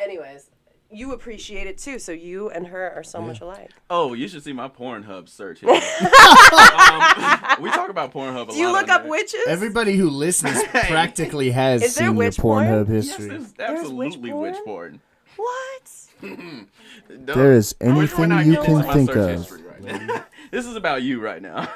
anyways, you appreciate it too, so you and her are so much alike. Oh, you should see my Pornhub search here. We talk about Pornhub a lot. Do you look up witches? Everybody who listens practically has Is there seen your witch porn? Pornhub Yes, history. there's absolutely witch witch porn. What? There is anything not you getting can into my think search of. history right now. This is about you right now.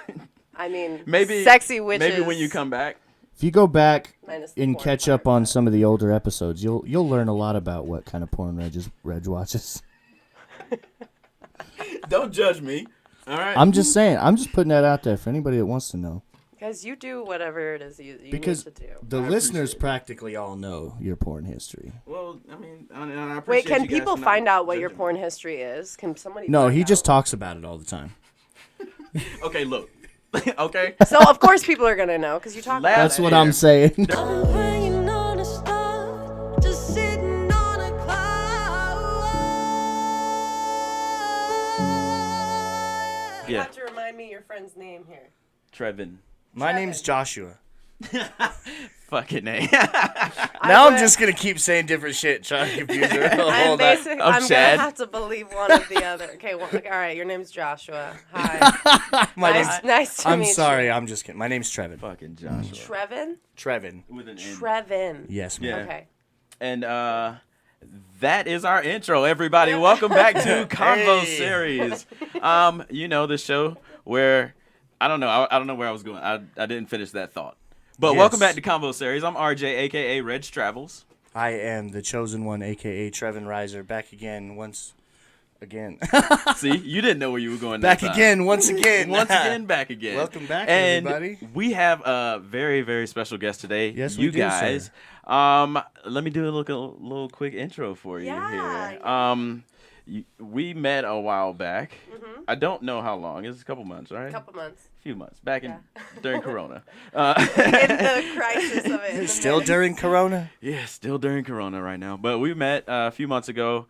I mean, Maybe sexy witches. Maybe when you come back. If you go back Minus the and porn catch part. up on some of the older episodes, you'll learn a lot about what kind of porn Reg watches. Don't judge me. All right. I'm just saying. I'm just putting that out there for anybody that wants to know. Because you do whatever it is you Because need to do. the I listeners appreciate it. practically all know your porn history. Well, I mean, I appreciate Wait, can you guys people for not find out what your judging me. porn history is? Can somebody? No, find he just out? talks about it all the time. Okay, look. Okay. So of course people are gonna know because you talk about That's it. what I'm saying. I'm praying on a star, just sitting on a cloud. You Yeah. have to remind me your friend's name here. Trevin. My name's Joshua. Fucking name. Now I'm just gonna keep saying different shit, trying to confuse her. I'm I'm Chad. gonna have to believe one of the other. Okay, all right. Your name's Joshua. Hi. My name's. nice to I'm meet sorry. you. I'm just kidding. My name's Trevin. Fucking Joshua. Trevin. Trevin. With an N. Trevin. Yes, ma'am. Yeah. Okay. And that is our intro, everybody. Welcome back to Convo Hey. Series. You know, the show where I don't know where I was going. I didn't finish that thought. But Yes. welcome back to Convo Series. I'm RJ, aka Reg Travels. I am the chosen one, aka Trevin Reiser, back again once again. See, you didn't know where you were going. Back that time. again, once again. Once again, back again. Welcome back, and everybody. we have a very, very special guest today. Yes, you we do, guys. sir. Let me do a little quick intro for you Yeah, here. We met a while back. Mm-hmm. I don't know how long. It's a couple months, right? A couple months. Few months back Yeah. during Corona. In the crisis of it. Still during Corona? Yeah, still during Corona right now. But we met a few months ago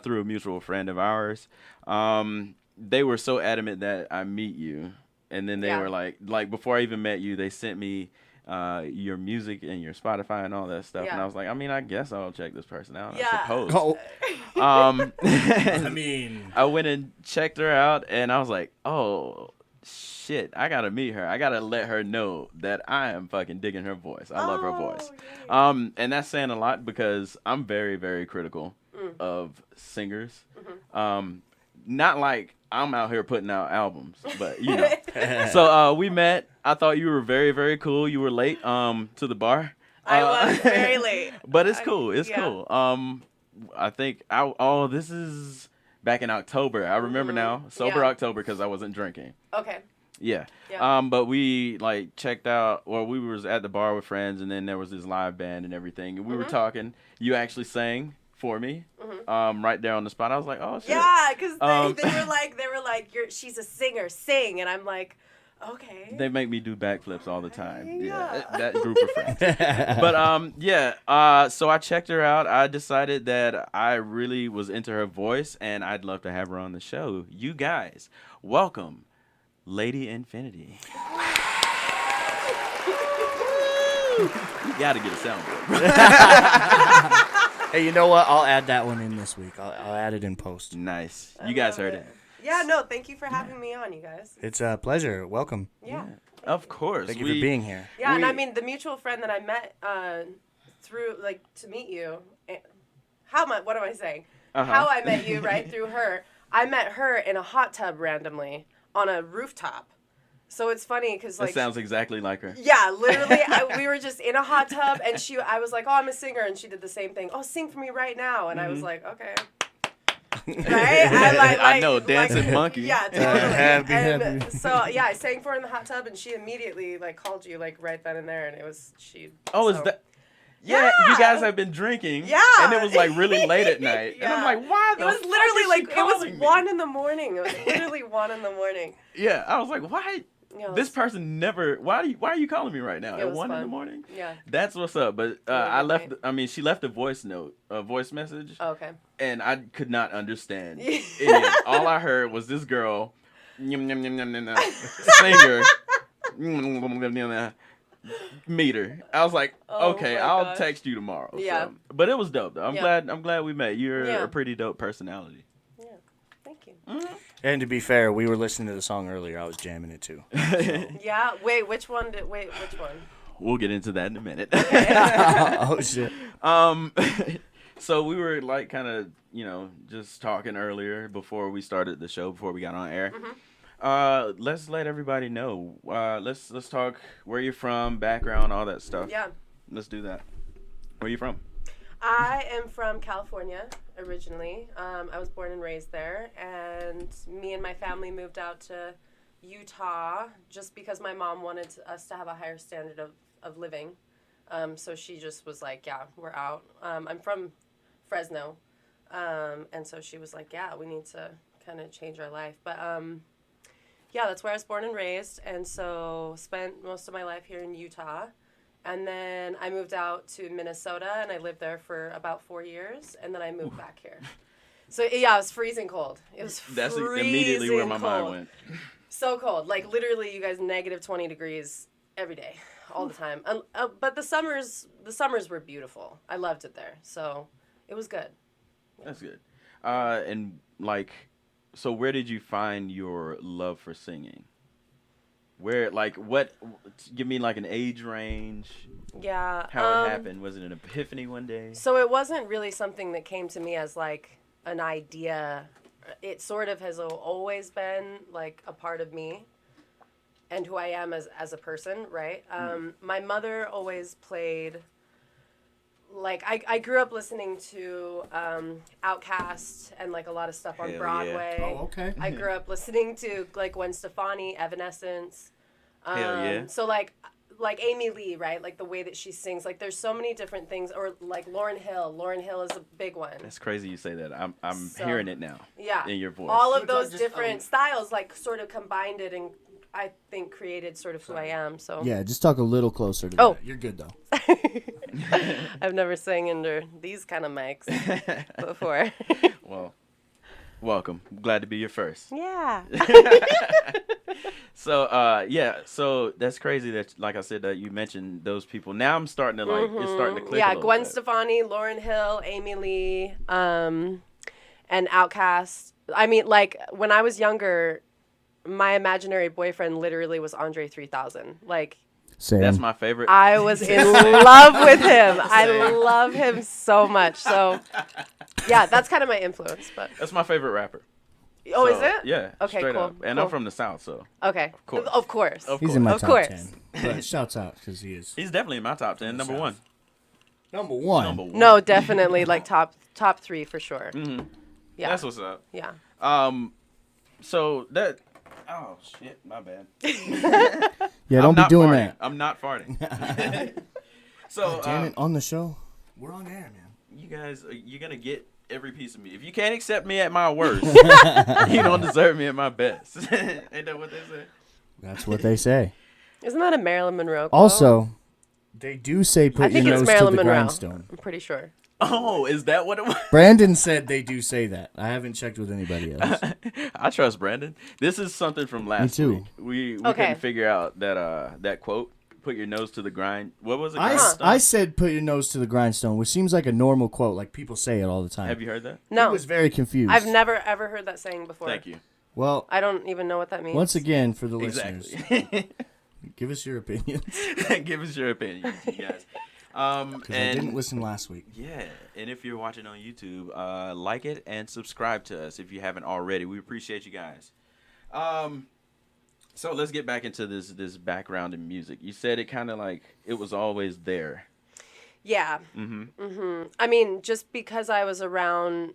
through a mutual friend of ours. They were so adamant that I meet you, and then they Yeah. were like before I even met you, they sent me your music and your Spotify and all that stuff, and Yeah. I was like, I mean, I guess I'll check this person out. Yeah. I suppose. Oh, I mean, I went and checked her out, and I was like, oh, shit, I gotta meet her. I gotta let her know that I am fucking digging her voice. I love her voice. yay. And that's saying a lot because I'm very, very critical of singers. Not like I'm out here putting out albums, but you know. So we met. I thought you were very, very cool. You were late to the bar. I was very late. But it's cool. It's yeah. cool. I think this is back in October. I remember now. Sober Yeah. October because I wasn't drinking. Okay. Yeah. Yeah. But we like checked out, or we was at the bar with friends, and then there was this live band and everything, and we were talking. You actually sang for me, right there on the spot. I was like, oh shit. Yeah, because Um, they were like, she's a singer, sing, and I'm like, okay. They make me do backflips all the time. Yeah. That group of friends. But so I checked her out. I decided that I really was into her voice, and I'd love to have her on the show. You guys, welcome, Lady Infinity. You gotta get a soundboard. hey, you know what? I'll add that one in this week. I'll add it in post. Nice. I You guys love heard it. Yeah, no, thank you for having me on, you guys. It's a pleasure. Welcome. Yeah. Of course. Thank you for being here. Yeah, and We- I mean, the mutual friend that I met through, like, to meet you, what am I saying? Uh-huh. How I met you, right, through her. I met her in a hot tub randomly on a rooftop. So it's funny because, That like, sounds exactly like her. yeah, literally, we were just in a hot tub, and I was like, oh, I'm a singer, and she did the same thing. Oh, sing for me right now, and I was like, okay. Right? I know, dancing monkey. Yeah, totally. Happy, and happy. so, yeah, I sang for her in the hot tub, and she immediately, like, called you, like, right then and there, and it was, Oh, is so- that? Yeah, Yeah. you guys have been drinking. Yeah. And it was like really late at night. And I'm Yeah. like, why It the was fuck literally, is she like, it was calling me? 1 in the morning. It was literally 1 in the morning. Yeah, I was like, why? You know, This person never. Why are you calling me right now It at was 1 in the fun. morning? Yeah. That's what's up. But Yeah, I good left. night. I mean, she left a voice message, Oh, okay. and I could not understand. Yeah. any of it. All I heard was this girl, singer, meter. I was like, Oh okay, my I'll gosh. text you tomorrow. Yeah. So. But it was dope though. Yeah. I'm glad we met. You're Yeah. a pretty dope personality. Yeah. Thank you. And to be fair, we were listening to the song earlier. I was jamming it too. Yeah. Wait, which one? We'll get into that in a minute. Oh shit. So we were like kind of, just talking earlier before we started the show, before we got on air. Let's let everybody know. Let's talk where you're from, background, all that stuff. Yeah. Let's do that. Where you from? I am from California originally. I was born and raised there, and me and my family moved out to Utah just because my mom wanted us to have a higher standard of living. So she just was like, yeah, we're out. I'm from Fresno, and so she was like, yeah, we need to kind of change our life. But yeah, that's where I was born and raised, and so spent most of my life here in Utah. And then I moved out to Minnesota, and I lived there for about 4 years, and then I moved back here. So yeah, it was freezing cold. It was That's freezing immediately where my mind cold. went. So cold, like literally, you guys, negative 20 degrees every day, all the time. But the summers were beautiful. I loved it there, so it was good. That's good. And like, so where did you find your love for singing? Where, like, what? Give me like an age range. Yeah. How it happened? Was it an epiphany one day? So it wasn't really something that came to me as like an idea. It sort of has always been like a part of me and who I am as a person, right? My mother always played, like, I grew up listening to Outkast and like a lot of stuff on Hell yeah. Broadway. Oh, okay. I grew up listening to like Gwen Stefani, Evanescence. Hell yeah. So like Amy Lee, right? Like the way that she sings. Like there's so many different things. Or like Lauryn Hill. Lauryn Hill is a big one. That's crazy you say that. I'm So- hearing it now. Yeah. In your voice. All of So those just, different styles like sort of combined it and I think created sort of who I am. So Yeah, just talk a little closer to Oh. that. You're good though. I've never sang under these kind of mics before. Well, welcome. Glad to be your first. Yeah. So, yeah. So that's crazy that, like I said, that you mentioned those people. Now I'm starting to like. It's starting to click. a Yeah, little Gwen bit. Stefani, Lauryn Hill, Amy Lee, and Outkast. I mean, like when I was younger, my imaginary boyfriend literally was Andre 3000. Like Same. That's my favorite. I was in love with him. I love him so much. So yeah, that's kind of my influence. But That's my favorite rapper. oh, So, is it? Yeah. Okay, straight cool, up. And I'm cool. from the South, so Okay. course. Of course. Of He's in my Of top course. 10. But shouts out because he is he's definitely in my top 10. Number South. one. number one. Number one. No, definitely like top 3 for sure. Mhm. Yeah. That's what's up. Yeah. So that. Oh shit! My bad. Yeah, I'm don't be not doing farting. that. I'm not farting. So Damn it, on the show. We're on air, man. you guys, you're gonna get every piece of me. If you can't accept me at my worst, you don't deserve me at my best. Ain't that what they say? That's what they say. Isn't that a Marilyn Monroe quote? Also, they do say I put your think nose it's to Marilyn the Monroe. grindstone. I'm pretty sure. Oh, is that what it was? Brandon said they do say that. I haven't checked with anybody else. I trust Brandon. This is something from last too. week. We Okay. couldn't figure out that quote. Put your nose to the grind. What was it? I said put your nose to the grindstone, which seems like a normal quote. Like people say it all the time. Have you heard that? I No. was very confused. I've never ever heard that saying before. Thank you. Well, I don't even know what that means. once again, for the listeners, Exactly. give us your opinions. Give us your opinion, you guys. Because I And didn't listen last week. yeah, and if you're watching on YouTube, like it and subscribe to us if you haven't already. We appreciate you guys. So let's get back into this background in music. You said it kind of like it was always there. Yeah. Mm-hmm. I mean, just because I was around,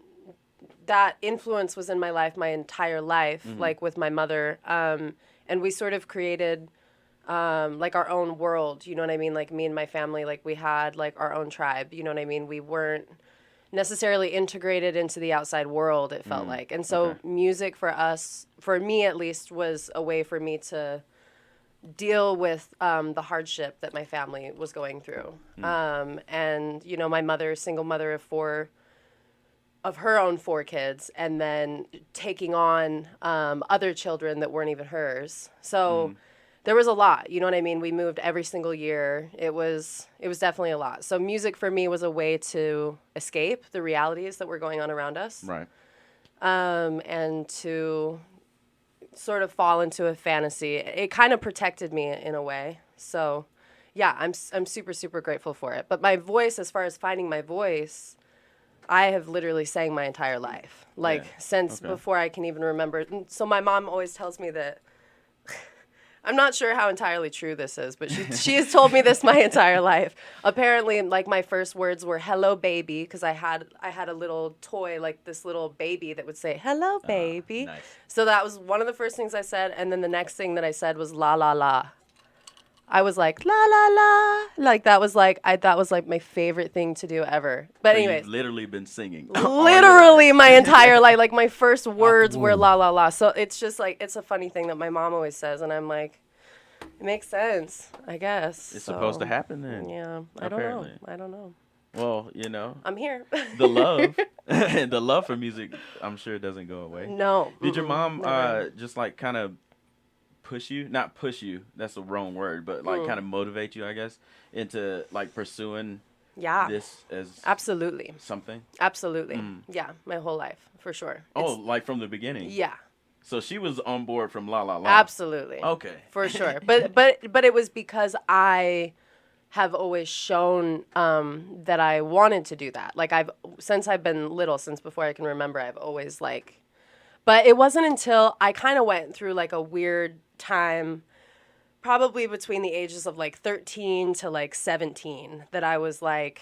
that influence was in my life my entire life, like with my mother. And we sort of created like our own world, you know what I mean? Like me and my family, like we had like our own tribe, you know what I mean? We weren't necessarily integrated into the outside world, it felt like. And so music for us, for me at least, was a way for me to deal with the hardship that my family was going through. And, you know, my mother, single mother of her own 4 kids, and then taking on other children that weren't even hers. So there was a lot. You know what I mean? We moved every single year. It was definitely a lot. So music for me was a way to escape the realities that were going on around us. Right. And to sort of fall into a fantasy. It kind of protected me in a way. So, yeah, I'm super, super grateful for it. But my voice, as far as finding my voice, I have literally sang my entire life, like since before I can even remember. So my mom always tells me that, I'm not sure how entirely true this is, but she has told me this my entire life. Apparently, like my first words were "hello, baby," because I had a little toy, like this little baby that would say "hello, baby." Nice. So that was one of the first things I said, and then the next thing that I said was "la la la." I was like "la la la," like that was like my favorite thing to do ever. But So anyways, you've literally been singing. literally my entire life, like my first words were "la la la." So it's just like it's a funny thing that my mom always says, and I'm like, it makes sense, I guess. It's supposed to happen then. Yeah, Apparently. I don't know. Well, you know, I'm here. the love, the love for music, I'm sure doesn't go away. No. Did your mom never. just like kind of not push you, that's the wrong word, but like kind of motivate you, I guess, into like pursuing Yeah. this as Absolutely. something? Absolutely. Yeah, my whole life, for sure. Oh, like from the beginning. Yeah, So she was on board from La La La. absolutely. Okay. For sure. But it was because I have always shown that I wanted to do that. Like since I've been little, since before I can remember, I've always like, but it wasn't until I kind of went through like a weird time, probably between the ages of like 13 to like 17, that I was like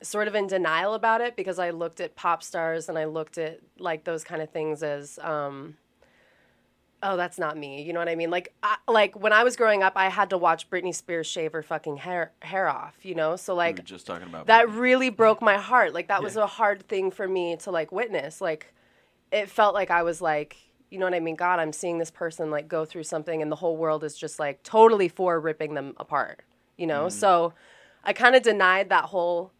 sort of in denial about it, because I looked at pop stars and I looked at like those kind of things as, oh, that's not me. You know what I mean? Like, like when I was growing up, I had to watch Britney Spears shave her fucking hair off, you know? So We like were just talking about that Britney. really broke my heart. Like that was a hard thing for me to like witness. Like it felt like I was like, you know what I mean? God, I'm seeing this person like go through something and the whole world is just like totally for ripping them apart, you know? So I kind of denied the whole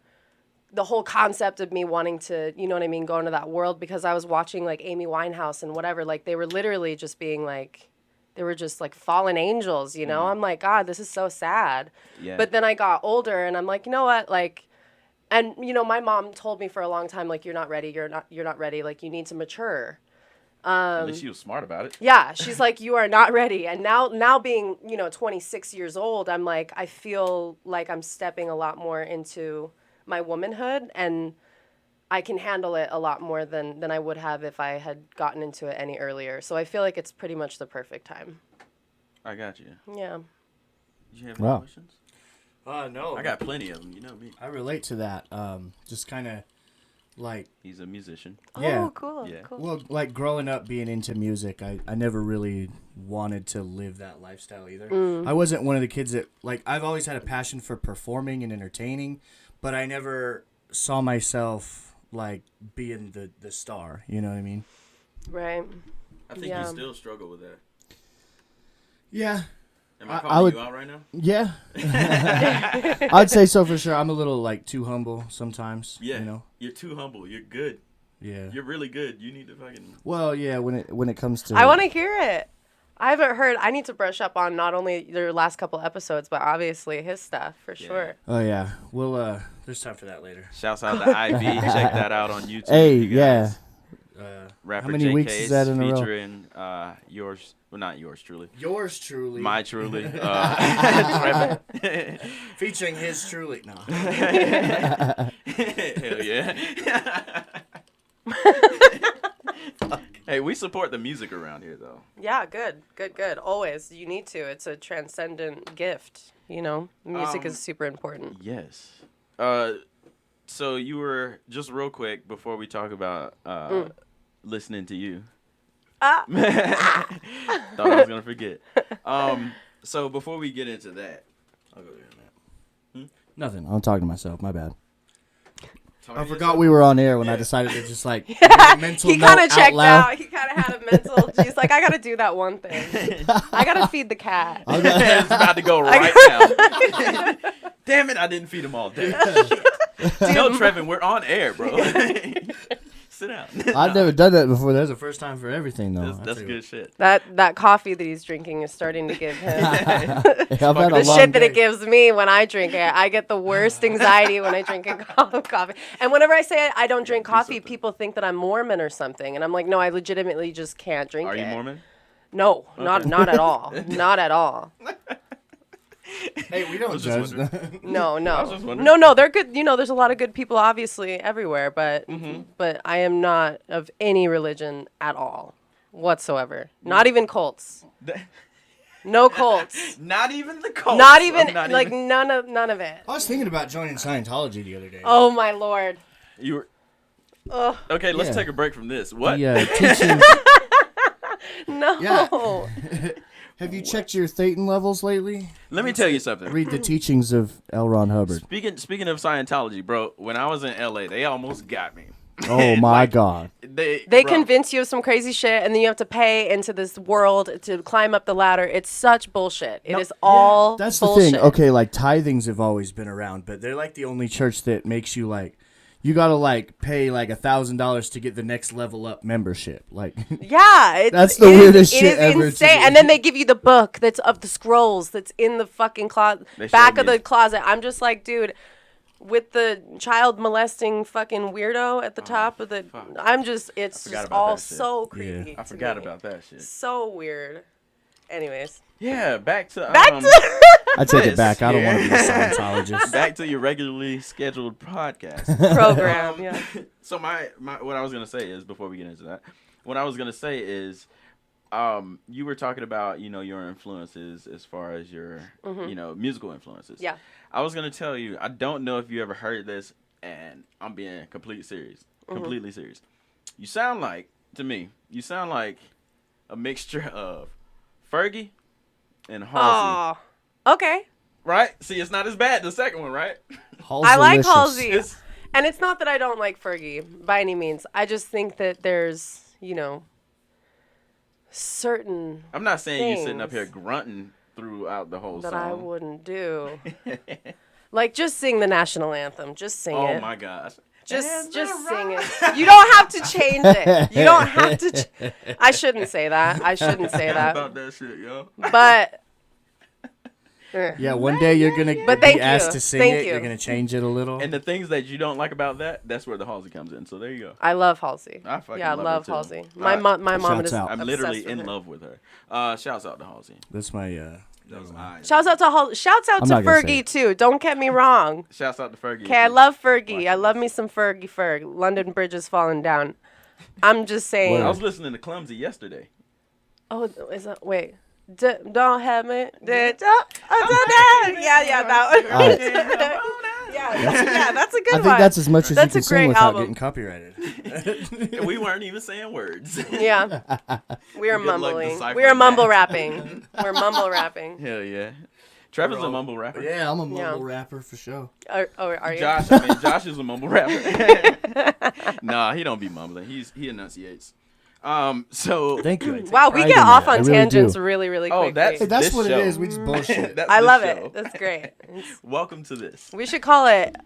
concept of me wanting to, you know what I mean, go into that world, because I was watching like Amy Winehouse and whatever. Like they were literally just being like, they were just like fallen angels, you know? I'm like, God, this is so sad. Yeah. But then I got older and I'm like, you know what? Like, and you know, my mom told me for a long time, like, you're not ready. You're not ready. Like you need to mature. At least she was smart about it. Yeah, she's like, you are not ready. And now being, you know, 26 years old, I'm like, I feel like I'm stepping a lot more into my womanhood, and I can handle it a lot more than I would have if I had gotten into it any earlier. So I feel like it's pretty much the perfect time. I got you. Yeah. Did you have any Wow. questions? No. I got plenty of them. You know me. I relate to that. Just kind of like, He's a musician. yeah. Oh, cool. Yeah. Cool. Well, like growing up being into music, I never really wanted to live that lifestyle either. I wasn't one of the kids that, like, I've always had a passion for performing and entertaining, but I never saw myself like being the star, you know what I mean? Right. I think Yeah. you still struggle with that. Yeah. Am I I calling would- you out right now? Yeah. I'd say so for sure. I'm a little like too humble sometimes, Yeah. you know? You're too humble. You're good. Yeah. You're really good. You need to fucking. Well, yeah, when it comes to I want to hear it. I haven't heard. I need to brush up on not only your last couple episodes, but obviously his stuff for sure. Oh yeah. Well, there's time for that later. Shouts out to IV. Check that out on YouTube. Hey, you guys. Rapper How many J weeks is that in a row? featuring yours, well, not yours truly, Yours truly. my truly, Trevor. Featuring his truly. No. Hell yeah. Hey, we support the music around here, though. Yeah, good. Always. You need to. It's a transcendent gift. You know, music is super important. Yes. So you were, just real quick before we talk about listening to you. Thought I was gonna forget. So before we get into that, I'll go there on that. Nothing. I'm talking to myself. My bad. Talk I to forgot yourself. we were on air when I Yeah. decided to just like make a mental He note kind of checked loud. out. He kind of had a mental. He's like, I gotta do that one thing. I gotta feed the cat. It's about to go right now. Damn it! I didn't feed him all day. No, Trevin, we're on air, bro. Sit down. I've never done that before. That's the first time for everything, though. That's good shit. That coffee that he's drinking is starting to give him I've had a the long shit that it day. gives me when I drink it. I get the worst anxiety when I drink a cup of coffee. And whenever I say I don't drink coffee, something. people think that I'm Mormon or something. And I'm like, no, I legitimately just can't drink Are it. you Mormon? No, not at all. Not at all. Hey, we don't was just judge. No, was just no, wondering. no. They're good. You know, there's a lot of good people, obviously, everywhere. But Mm-hmm. but I am not of any religion at all, whatsoever. Not even cults. No cults. Not even the cult. Not even like none of it. I was thinking about joining Scientology the other day. Oh my lord. You were Ugh, okay. Let's Yeah. take a break from this. What? The teachings. no. Yeah. Have you checked your Thetan levels lately? Let me tell you something. Read the teachings of L. Ron Hubbard. Speaking of Scientology, bro, when I was in LA, they almost got me. Oh my God. They bro, convince you of some crazy shit, and then you have to pay into this world to climb up the ladder. It's such bullshit. It is all That's bullshit. the thing. Okay, like tithings have always been around, but they're like the only church that makes you like, you gotta like pay like $1,000 to get the next level up membership. Like, Yeah, That's the weirdest shit It is ever to insane. me. And then they give you the book that's of the scrolls that's in the fucking They back showed of me. the closet. I'm just like, dude, with the child molesting fucking weirdo at the top of the. I'm just. It's forgot just about all that shit. so creepy. I to forgot me. about that shit. So weird. Anyways, Yeah, back to I take it This back. I don't want to be a here. Scientologist. back to your regularly scheduled podcast. program. Yeah. So my what I was gonna say is, before we get into that, what I was gonna say is, you were talking about, you know, your influences as far as your you know, musical influences. Yeah. I was gonna tell you, I don't know if you ever heard this, and I'm being completely serious. You sound like, to me, you sound like a mixture of Fergie and Halsey. Oh. Okay. Right? See, it's not as bad the second one, right? I like Halsey. Halsey. It's- And it's not that I don't like Fergie by any means. I just think that there's, you know, certain I'm not saying you sitting up here things grunting throughout the whole that song. I wouldn't do. Like, just sing the national anthem. Just sing Oh it. my gosh. Just sing it. You don't have to change it. You don't have to. I shouldn't say that. I shouldn't say that. about that shit, yo. But. Yeah, one day you're gonna But be thank asked you. to sing Thank it. you. You're gonna change it a little. And the things that you don't like about that, that's where the Halsey comes in. So there you go. I love Halsey. I fucking yeah, I love love her too. Halsey. My mom Shouts is out. I'm obsessed literally with in her. love with her. Shouts out to Halsey. That's my That was mine. Shouts out to Shouts out I'm to not gonna say Fergie it. too. Don't get me wrong. Shouts out to Fergie. Okay, I love Fergie. watching I love this. me some Fergie. London Bridge is falling down. I'm just saying. I was listening to Clumsy yesterday. Oh, is that wait? Don't have me. Yeah, that one. All right. yeah, that's a good I one. think that's as much as That's you a can sing great without album. getting copyrighted. We weren't even saying words. Yeah, we are Good luck mumbling. deciphering We are mumble that. rapping. We're mumble rapping. Hell yeah. Trevor's a mumble rapper. Yeah, I'm a Yeah. mumble rapper for sure. Are you? Josh is a mumble rapper. Nah, he don't be mumbling. He enunciates. So Thank you. I take Wow, we pride get in off that. I on really tangents do. really, really Oh, quickly. that's- Hey, that's This what show. it is. We just bullshit. that's I this love show. it. That's great. It's- Welcome to this. we should call it.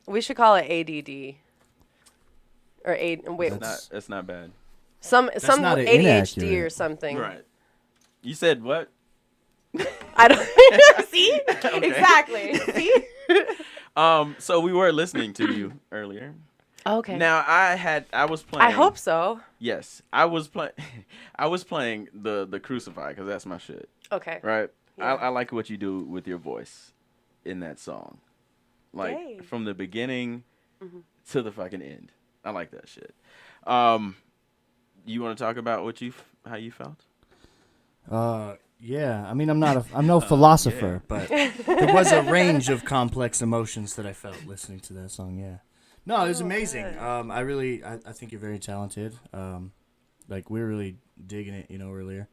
We should call it ADD. Or wait, That's not bad. some not an ADHD inaccurate. or something. Right. You said what? I don't see exactly. See. So we were listening to you earlier. Okay. Now I was playing. I hope so. Yes, I was playing. I was playing the Crucify because that's my shit. Okay. Right. Yeah. I like what you do with your voice in that song, like Yay. from the beginning Mm-hmm. to the fucking end. I like that shit. You want to talk about how you felt? Yeah, I mean, I'm no philosopher, but there was a range of complex emotions that I felt listening to that song. Yeah, no, it was amazing. I think you're very talented. Like we're really digging it, earlier.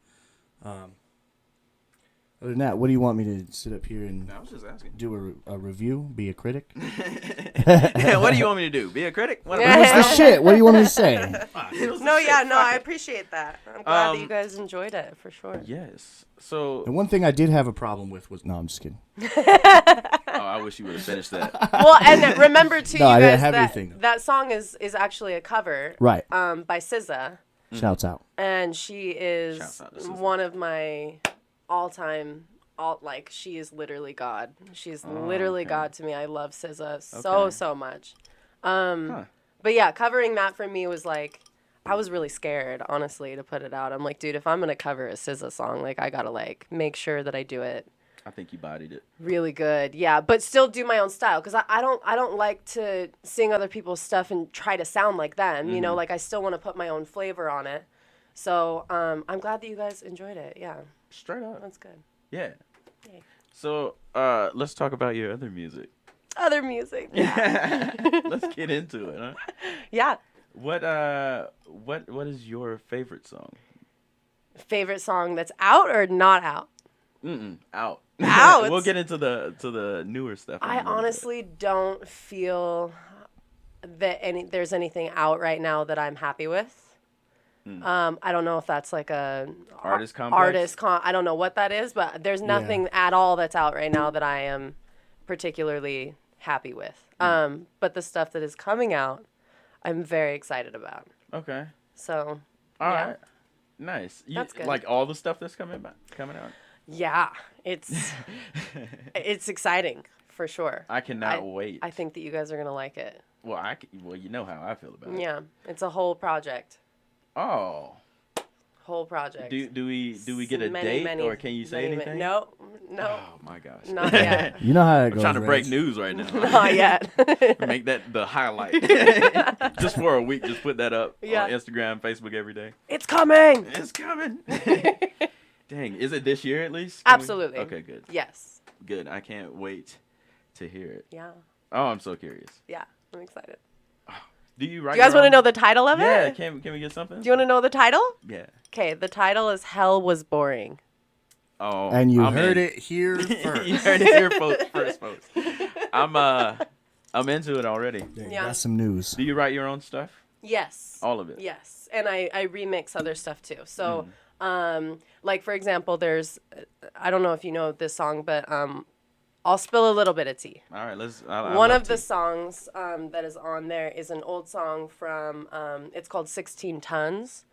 Other than that, what do you want me to sit up here and I was just asking. do a review? Be a critic? Yeah, what do you want me to do? Be a critic? What Yeah. What's the shit? What do you want me to say? No, yeah, no, I appreciate that. I'm glad that you guys enjoyed it for sure. Yes. So, The one thing I did have a problem with was I'm just kidding. I wish you would have finished that. Well, and remember too, No, you I didn't guys, have that, anything. that song is actually a cover, Right. by SZA, Shouts out. and she is Shouts out to SZA. one of my all-time. She is literally God. She's literally okay. God to me. I love SZA Okay. so much. Huh. But yeah, covering that for me was like, I was really scared, honestly, to put it out. I'm like, dude, if I'm gonna cover a SZA song, like I gotta like make sure that I do it I think you bodied it. really good. Yeah, but still do my own style because I don't like to sing other people's stuff and try to sound like them. You know, like I still want to put my own flavor on it. So I'm glad that you guys enjoyed it. Yeah, Straight up. that's good. Yeah. Yay. So, let's talk about your other music. Other music. Yeah. Let's get into it, huh? Yeah. What is your favorite song? Favorite song that's out or not out? Out. Out. We'll get into the newer stuff. in a I little bit. honestly don't feel that there's anything out right now that I'm happy with. I don't know if that's like a Artist complex? I don't know what that is, but there's nothing at all that's out right now that I am particularly happy with. But the stuff that is coming out, I'm very excited about. Okay. So, All yeah. right. Nice. That's good. Like all the stuff that's coming out. Yeah, it's exciting for sure. I cannot wait. I think that you guys are going to like it. Well, you know how I feel about it. Yeah, it's a whole project. Oh. Whole project. Do we get a date or can you say anything? No. Oh my gosh. Not yet. You know how it I'm goes. trying to break Reg. news right now. Not yet. Make that the highlight. Just for a week, just put that up Yeah. on Instagram, Facebook every day. It's coming. It's coming. Dang, is it this year at least? Can we- Absolutely. Okay, good. Yes. Good. I can't wait to hear it. Yeah. Oh, I'm so curious. Yeah. I'm excited. Do you write? Do you guys your want to own- know the title of Yeah. it? Can we get something? Do you want to know the title? Yeah. Okay, the title is Hell Was Boring. Oh. And you I'm heard in. it here first. You heard it here first, folks. I'm into it already. There, Yeah. Got some news. Do you write your own stuff? Yes. All of it. Yes. And I remix other stuff too. So, Mm. like for example, there's, I don't know if you know this song, but I'll spill a little bit of tea. All right, let's. One of the songs that is on there is an old song from, it's called 16 Tons.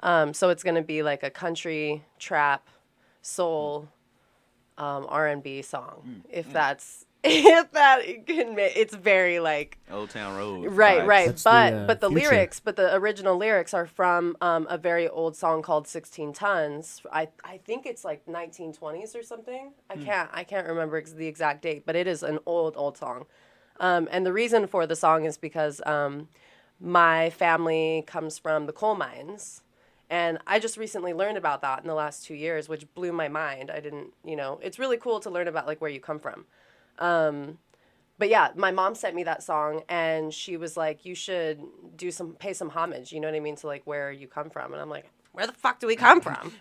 So it's going to be like a country, trap, soul, R&B song. If that's, if that can, it's very like, Old Town Road. right, vibes. right. That's But the the future. lyrics, but the original lyrics are from a very old song called 16 Tons. I think it's like 1920s or something. I can't remember the exact date, but it is an old song. And the reason for the song is because my family comes from the coal mines. And I just recently learned about that in the last 2 years, which blew my mind. I didn't, it's really cool to learn about like where you come from. But yeah, my mom sent me that song and she was like, you should pay some homage, you know what I mean? To like where you come from. And I'm like, where the fuck do we come from?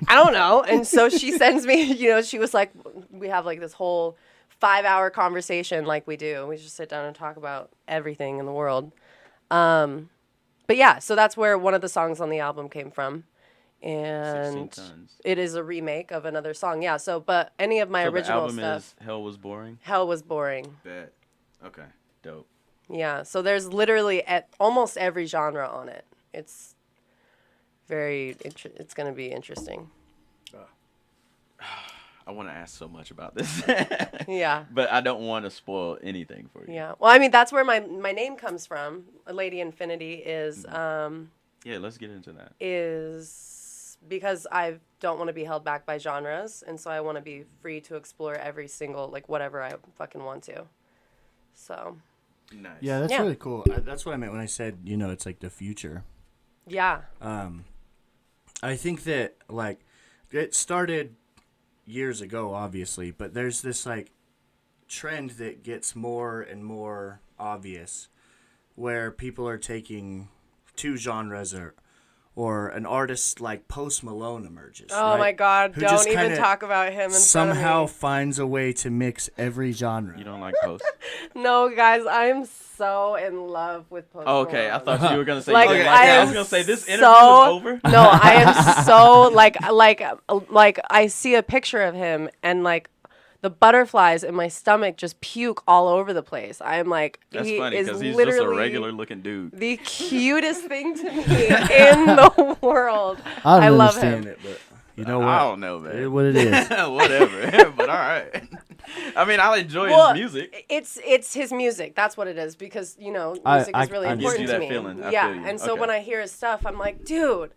I don't know. And so she sends me, she was like, we have like this whole 5-hour conversation like we do. We just sit down and talk about everything in the world. But yeah, so that's where one of the songs on the album came from. 16 And Tons. it is a remake of another song. Yeah, so, but any of my So original the album stuff, is Hell Was Boring. Hell Was Boring. Bet. Okay. Dope. Yeah, so there's literally almost every genre on it. It's it's going to be interesting. I want to ask so much about this. Yeah. But I don't want to spoil anything for you. Yeah. Well, I mean, that's where my name comes from. Lady Infinity is Yeah, let's get into that. is because I don't want to be held back by genres, and so I want to be free to explore every single like whatever I fucking want to. So, Nice. Yeah, that's Yeah. really cool. That's what I meant when I said, it's like the future. yeah. I think that, like, it started years ago, obviously, but there's this, like, trend that gets more and more obvious where people are taking two genres or an artist like Post Malone emerges. Oh right? my God! Who Don't just even kinda talk about him. In Somehow front of me. finds a way to mix every genre. You don't like Post? No, guys, I'm so in love with Post Oh, okay, I Malone. thought you were gonna say. Like, you didn't I like it. I am was gonna say this so- interview is over. No, I am so like I see a picture of him and like the butterflies in my stomach just puke all over the place. I'm like, That's he funny is because he's literally just a regular looking dude. the cutest thing to me in the world. I I don't love understand him. it, but you know what? I don't know, It is man. what it is. Whatever, but all right. I mean, I enjoy Well, his music. It's his music. That's what it is because I- music is really I Gives you important to that me. feeling. I Yeah, feel you. and so Okay. when I hear his stuff, I'm like, dude,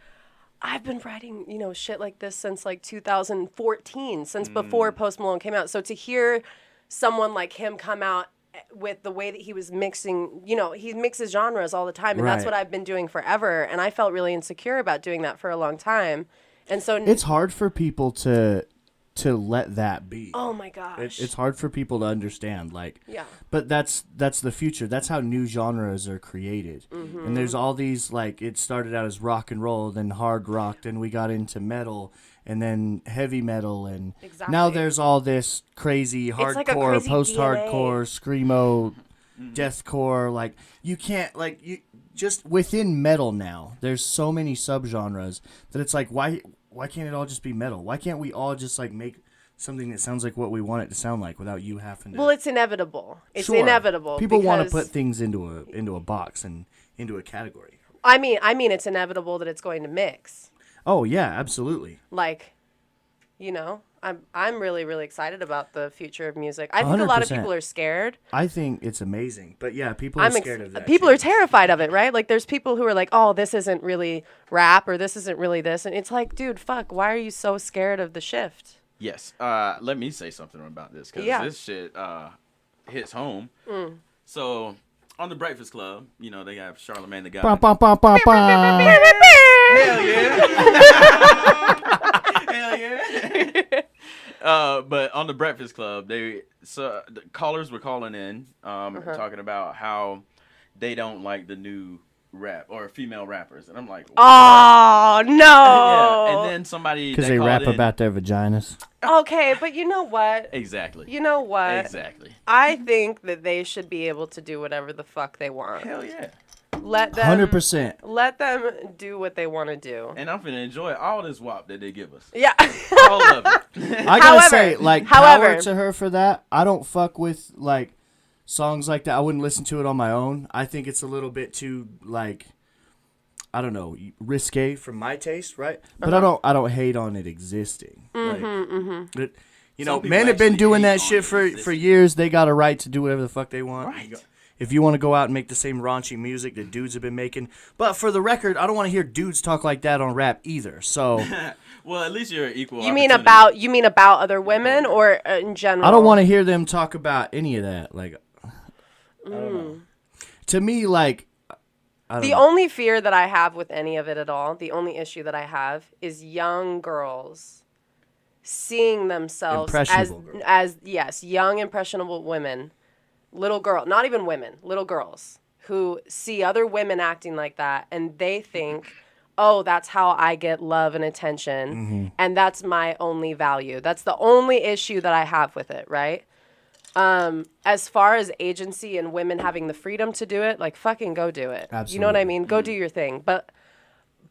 I've been writing shit like this since like 2014, since before Post Malone came out. So to hear someone like him come out with the way that he was mixing, he mixes genres all the time, and that's Right. what I've been doing forever. And I felt really insecure about doing that for a long time. And so, It's hard for people to let that be. oh my gosh, It's hard for people to understand, like, yeah. but that's the future. That's how new genres are created. Mm-hmm. And there's all these, like, it started out as rock and roll, then hard rock, then we got into metal, and then heavy metal, and now Exactly. there's all this crazy It's like a hardcore, crazy post-hardcore, screamo, deathcore. Like, you can't, like, you just within metal now. There's so many subgenres that it's like, why can't it all just be metal? Why can't we all just like make something that sounds like what we want it to sound like without you having to? Well, it's inevitable. It's Sure. inevitable. People want to because- put things into a box and into a category. I mean, it's inevitable that it's going to mix. Oh yeah, absolutely. Like, I'm really, really excited about the future of music. I think a lot of 100%. people are scared. I think it's amazing, but yeah, people are scared of that. People too. are terrified of it, right? Like, there's people who are like, "Oh, this isn't really rap," or "This isn't really this," and it's like, dude, fuck, why are you so scared of the shift? Yes. Let me say something about this because Yeah. this shit hits home. So on the Breakfast Club, they have Charlamagne the God. Bah, bah, bah, bah, bah. Hell yeah. Hell yeah. But on the Breakfast Club, the callers were calling in, talking about how they don't like the new rap or female rappers, and I'm like, Oh no! yeah. And then somebody Because that they called rap in- about their vaginas. Okay, but you know what? exactly. You know what? Exactly. I think that they should be able to do whatever the fuck they want. Hell yeah. Let them 100%. Let them do what they want to do. And I'm finna enjoy all this WAP that they give us. Yeah. All of it. I gotta However- say, like, however- power to her for that. I don't fuck with like songs like that. I wouldn't listen to it on my own. I think it's a little bit too like, I don't know, risque for my taste, right? But I don't hate on it existing. But, you know, people men have been actually doing hate that on shit it for existing. years. They got a right to do whatever the fuck they want. Right. If you want to go out and make the same raunchy music that dudes have been making, but for the record, I don't want to hear dudes talk like that on rap either. So Well, at least you're equal. You mean opportunity. about other women or in general? I don't want to hear them talk about any of that. Like, I don't know. To me, like, I don't The know. only fear that I have with any of it at all, the only issue that I have is young girls seeing themselves Impressionable girls. as yes, young impressionable women, little girl, not even women, little girls who see other women acting like that and they think, "Oh, that's how I get love and attention." And that's my only value. That's the only issue that I have with it, right? As far as agency and women having the freedom to do it, like fucking go do it. You know what I Absolutely. mean? Go do your thing. But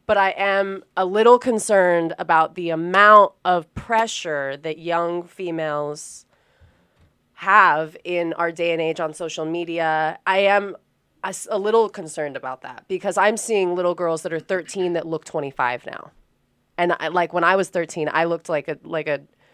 I am a little concerned about the amount of pressure that young females have in our day and age on social media. I am a little concerned about that because I'm seeing little girls that are 13 that look 25 now. And like when I was 13, I looked like a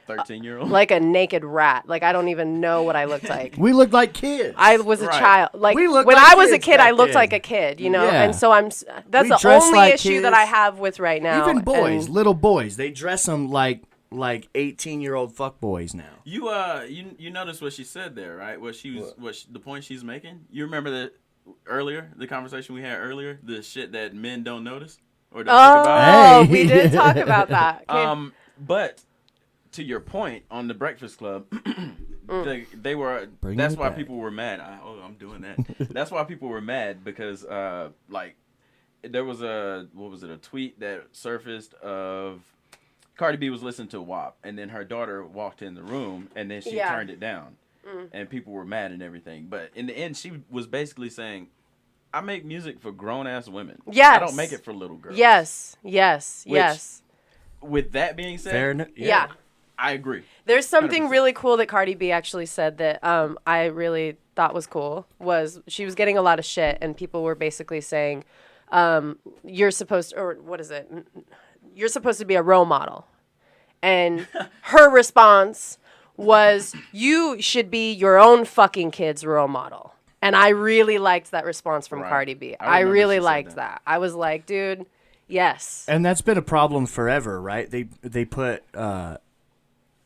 13-year-old. like a naked rat. Like I don't even know what I looked like. We look like kids. I was a Right. child. Like We look when like I was a kids kid, I back looked then. like a kid, you know. Yeah. And so that's We the dress only like issue that kids. I have with right now. Even boys, And little boys, they dress them like 18-year-old fuckboys now. You noticed what she said there, right? The point she's making. You remember the conversation we had earlier, the shit that men don't notice or don't think about. Oh, Hey. we did talk about that. Okay. But to your point on the Breakfast Club, they were. Bring That's it why back. people were mad. I'm doing that. That's why people were mad because like there was a tweet that surfaced of Cardi B was listening to WAP, and then her daughter walked in the room, and then she Yeah. turned it down, and people were mad and everything. But in the end, she was basically saying, "I make music for grown ass women. Yes. I don't make it for little girls." Yes. Yes. Which- Yes. With that being said, Fair enough. Yeah. I agree. There's something 100%. really cool that Cardi B actually said that I really thought was cool. Was she was getting a lot of shit, and people were basically saying, "You're supposed to," or what is it? You're supposed to be a role model. And her response was, "You should be your own fucking kid's role model." And I really liked that response from Right. Cardi B. I I remember really she said liked that. that. I was like, dude, yes. And that's been a problem forever, right? They put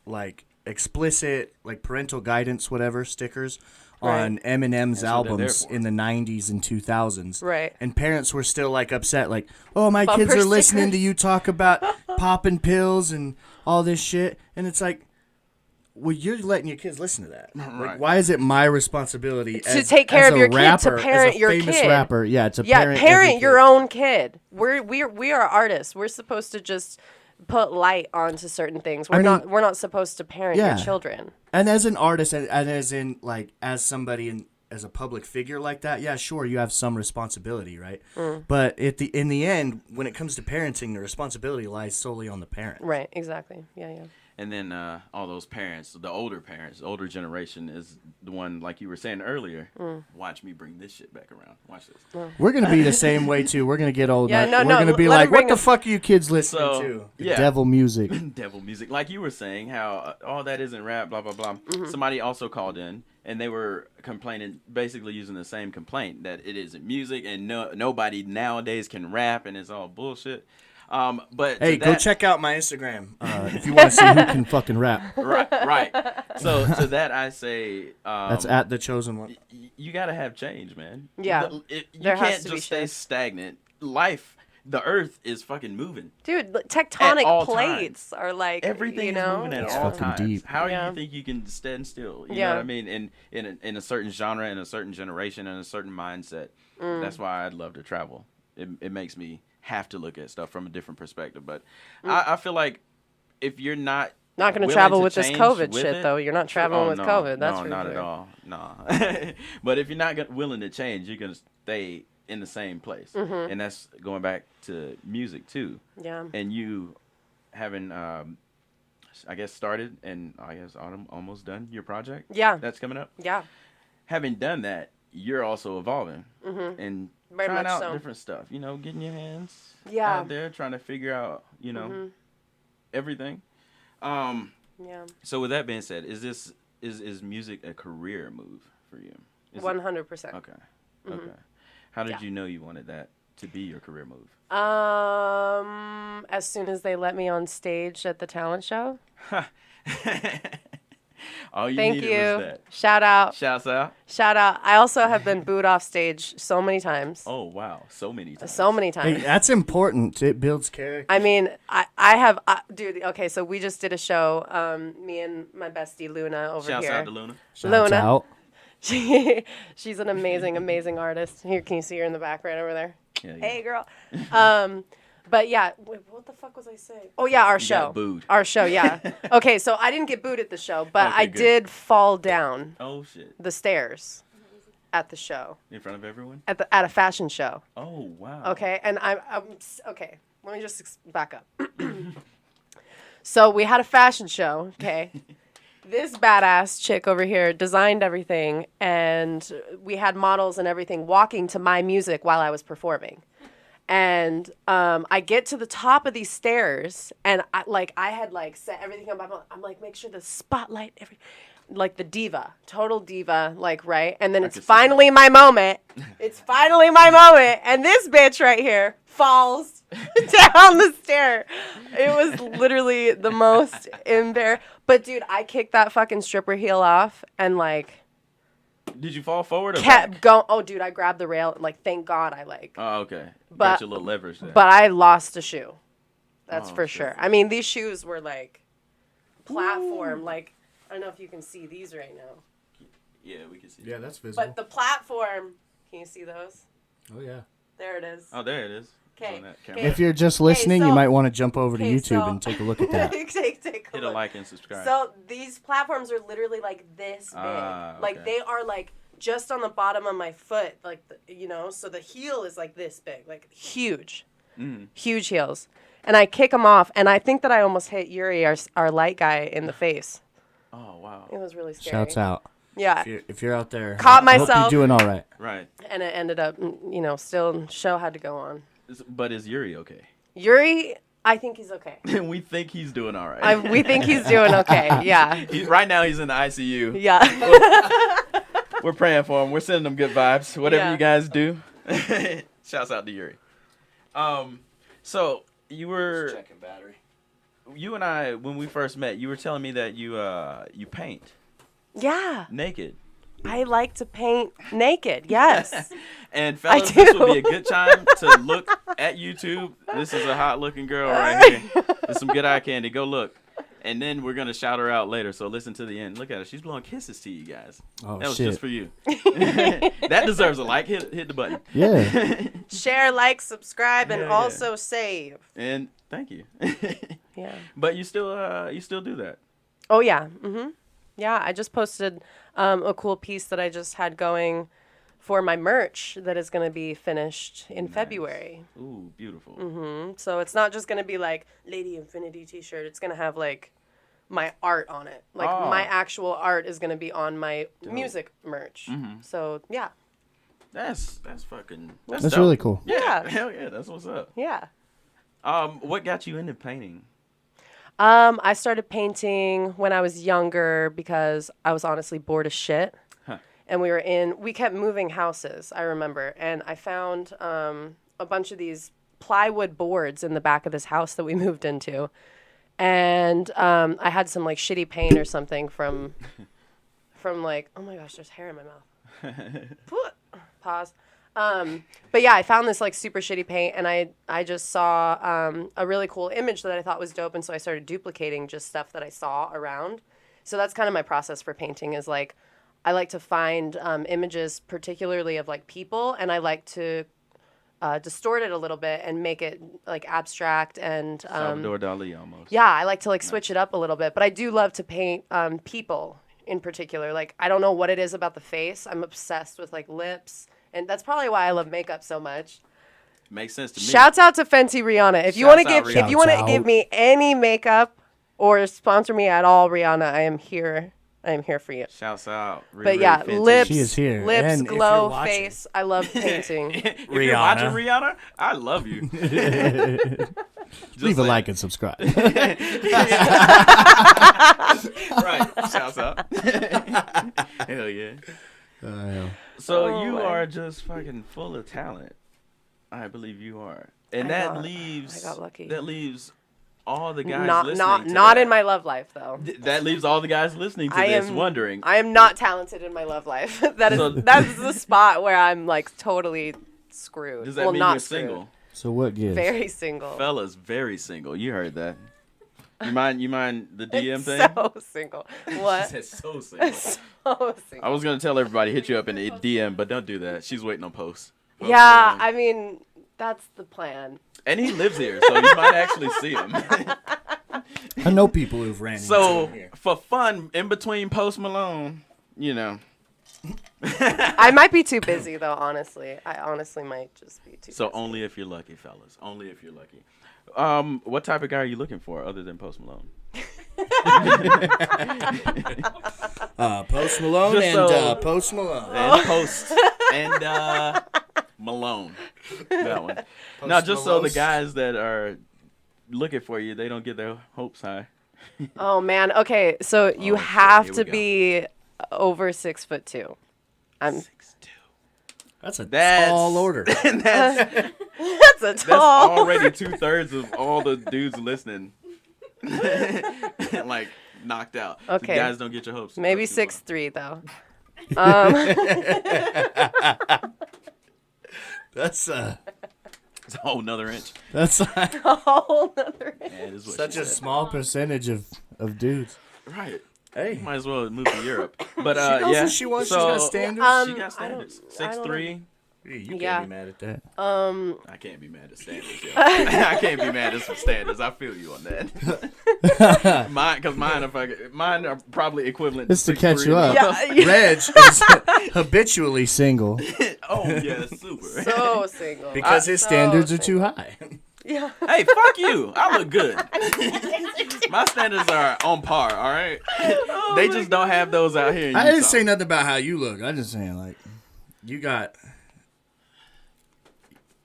like explicit, like parental guidance, whatever stickers on Eminem's That's what they're there albums for. in the 90s and 2000s. Right. And parents were still like upset, like, "Oh, my Bumper kids are listening to stickers. you talk about popping pills and all this shit." And it's like, well, you're letting your kids listen to that. Right. Like, why is it my responsibility To take care of a your kid, to rapper, parent as a your famous kid? rapper? Yeah, to Yeah, parent, parent every your kid. own kid. We are artists. We're supposed to just put light onto certain things. We're mean- we're not supposed to parent Yeah. your children. And as an artist, and as in like as somebody as a public figure like that, yeah, sure, you have some responsibility, right? But in the end, when it comes to parenting, the responsibility lies solely on the parent. Right, exactly. Yeah, yeah. And then all those parents, the older generation is the one, like you were saying earlier. Watch me bring this shit back around. Watch this. We're gonna be the same way too. We're gonna get old. Yeah, and no, we're no, gonna be let 'em like, bring "What the us- fuck are you kids listening So, to? The yeah. devil music." Devil music, like you were saying, how all that isn't rap, blah blah blah. Somebody also called in, and they were complaining, basically using the same complaint that it isn't music, and nobody nowadays can rap, and it's all bullshit. But Hey, to go that- check out my Instagram if you want to see who can fucking rap. Right. So to that, I say, That's at The Chosen One. you gotta have change, man. Yeah. You There has can't to be just stay shift. stagnant. Life, the earth is fucking moving. Dude, all tectonic plates times. are like Everything you know? is moving at It's all fucking times. deep. How Yeah. do you think you can stand still? You Yeah. know what I mean? In a certain genre, in a certain generation, in a certain mindset. That's why I'd love to travel. It makes me have to look at stuff from a different perspective. But I feel like if you're not Not going to willing travel to with this change COVID with shit it- though. You're not traveling with no, COVID. That's no, for not sure. at all. No. But if you're not willing to change, you're gonna stay in the same place, and that's going back to music too. Yeah. And you having, I guess, started and I guess almost done your project. Yeah. That's coming up. Yeah. Having done that, you're also evolving and Very trying much out so. different stuff. You know, getting your hands Yeah. out there, trying to figure out, everything. Yeah. So with that being said, is music a career move for you? Is it- 100%. Okay. Okay. How did Yeah. you know you wanted that to be your career move? As soon as they let me on stage at the talent show. All you Thank needed you. was that. Shout out. Shouts out. Shout out. I also have been booed off stage so many times. Oh wow, so many times. So many Hey, times. that's important. It builds character. I mean, I have, dude, okay, so we just did a show, me and my bestie Luna over Shouts here. out to Luna. Shouts Luna. out. She's an amazing, amazing artist. Here, can you see her in the back right over there? Yeah, yeah. Hey, girl. But yeah, wait, what the fuck was I saying? Oh yeah, our show. got booed. Our show, yeah. Okay, so I didn't get booed at the show, but Okay, I good. did fall down Oh shit! the stairs at the show, In front of everyone. at a fashion show. Oh wow. Okay, and okay. Let me just back up. So we had a fashion show. Okay, this badass chick over here designed everything, and we had models and everything walking to my music while I was performing. And I get to the top of these stairs, and I had set everything up. I'm like, make sure the spotlight, like the diva, total diva, right? And then it's can see finally my moment. It's finally my moment, and this bitch right here falls down the stair. It was literally the most embarrassing. But dude, I kicked that fucking stripper heel off, and Did you fall forward or kept back? going. Oh, dude, I grabbed the rail. Thank God I Oh okay. But- Got your little leverage there. But I lost a shoe. That's Oh, for shit. sure. I mean, these shoes were platform. I don't know if you can see these right now. yeah, we can see. Yeah, that's visible. But the platform, can you see those? Oh yeah. There it is. Oh, there it is. It's 'Kay. on that camera. Okay. If you're just listening, you so- might want to jump over to okay, YouTube so- and take a look at that. take a Hit a look. like and subscribe. So these platforms are literally like this big. Ah, Like okay. they are like just on the bottom of my foot, like you know. So the heel is like this big, like huge, huge heels. And I kick them off, and I think that I almost hit Yuri, our light guy, in the face. Oh, wow. It was really scary. Shouts out. Yeah. If you're out there, Caught I hope myself. you're doing all right. Right. And it ended up, you know, still show had to go on. But is Yuri okay? Yuri, I think he's okay. We think he's doing all right. We think he's doing okay. Yeah. Right now, he's in the ICU. Yeah. We're praying for him. We're sending him good vibes. Whatever Yeah. you guys do. Shouts out to Yuri. So you were Checking battery. you and I when we first met. You were telling me that you paint Yeah. naked. I like to paint naked. Yes. And fellas, do. this would be a good time to look at YouTube. This is a hot looking girl right here. There's some good eye candy. Go look. And then we're gonna shout her out later. So listen to the end. Look at her. She's blowing kisses to you guys. Oh, That was shit. just for you. That deserves a like. Hit the button. Yeah. Share, like, subscribe, and Yeah, yeah. also save. And thank you. Yeah. But you still do that. Oh yeah. Yeah, I just posted a cool piece that I just had going for my merch that is going to be finished in February. Ooh, beautiful. So it's not just going to be like Lady Infinity t-shirt. It's going to have like my art on it. Like Oh. my actual art is going to be on my music merch. So, yeah. That's fucking. That's That's dope. really cool. Yeah. Hell yeah, that's what's up. Yeah. What got you into painting? I started painting when I was younger because I was honestly bored as shit. Huh. And we kept moving houses, I remember. And I found a bunch of these plywood boards in the back of this house that we moved into. And I had some like shitty paint or something from like, oh my gosh, there's hair in my mouth. Pause. But yeah, I found this like super shitty paint, and I just saw a really cool image that I thought was dope, and so I started duplicating just stuff that I saw around. So that's kind of my process for painting is like I like to find images, particularly of like people, and I like to distort it a little bit and make it like abstract and Salvador Dali almost. yeah, I like to like switch it up a little bit, but I do love to paint people in particular. Like I don't know what it is about the face. I'm obsessed with like lips. And that's probably why I love makeup so much. Makes sense to me. Shouts out to Fenty Rihanna. If you want to Shouts give out, if you want to Rihanna. give me any makeup or sponsor me at all, Rihanna, I am here. I am here for you. Shouts out. But yeah, lips, She is here. lips, And if you're glow, watching- face. I love painting. If you're watching Rihanna, I love you. Just Leave a saying. like and subscribe. Right. Shouts out. Hell yeah. So Oh you my- are just fucking full of talent. I believe you are. And I that got- leaves I got lucky. that leaves all the guys not listening to not that. in my love life though. That leaves all the guys listening to I this am wondering. I am not talented in my love life. That is So- that's the spot where I'm like totally screwed. Does that well, mean not you're screwed. single? So what gives? Very single. Fellas, very single. You heard that. You mind the DM thing? So single. What? She said so single. So single. I was gonna tell everybody hit you up in the DM, but don't do that. She's waiting on posts. Yeah, I mean that's the plan. And he lives here, so you might actually see him. I know people who've ran So into him here. for fun, in between Post Malone, you know. I might be too busy though, honestly. I honestly might just be too So busy. only if you're lucky, fellas. Only if you're lucky. What type of guy are you looking for other than Post Malone? Post Malone Just and so- Post Malone. And Post and Malone. That one. No, just so the Malone's- guys that are looking for you, they don't get their hopes high. Oh man. Okay, so you Oh, shit, have here to we go. be over 6'2". I'm 6'2". That's a That's tall order. And that's that's a tall. already 2/3 of all the dudes listening. Like knocked out. So Okay. guys, don't get your hopes. Maybe up too high. 6'3" though. That's It's a whole nother inch. that's A whole nother. That is what such she a said. small percentage of dudes. Right. Hey, Might as well move to Europe. But she knows yeah. what she wants. So, She's got standards. she got I don't- standards. I don't 6'3", You Yeah. can't be mad at that. I can't be mad at standards. Yo. I can't be mad at some standards. I feel you on that. Mine are probably equivalent. Just to catch 6'3". you up. Yeah. Reg is habitually single Oh yeah, super. So single. because his So standards are too single. high. Yeah. Hey, fuck you. I look good. My standards are on par. All right. They just don't have those out here. In I didn't Utah. say nothing about how you look. I just saying like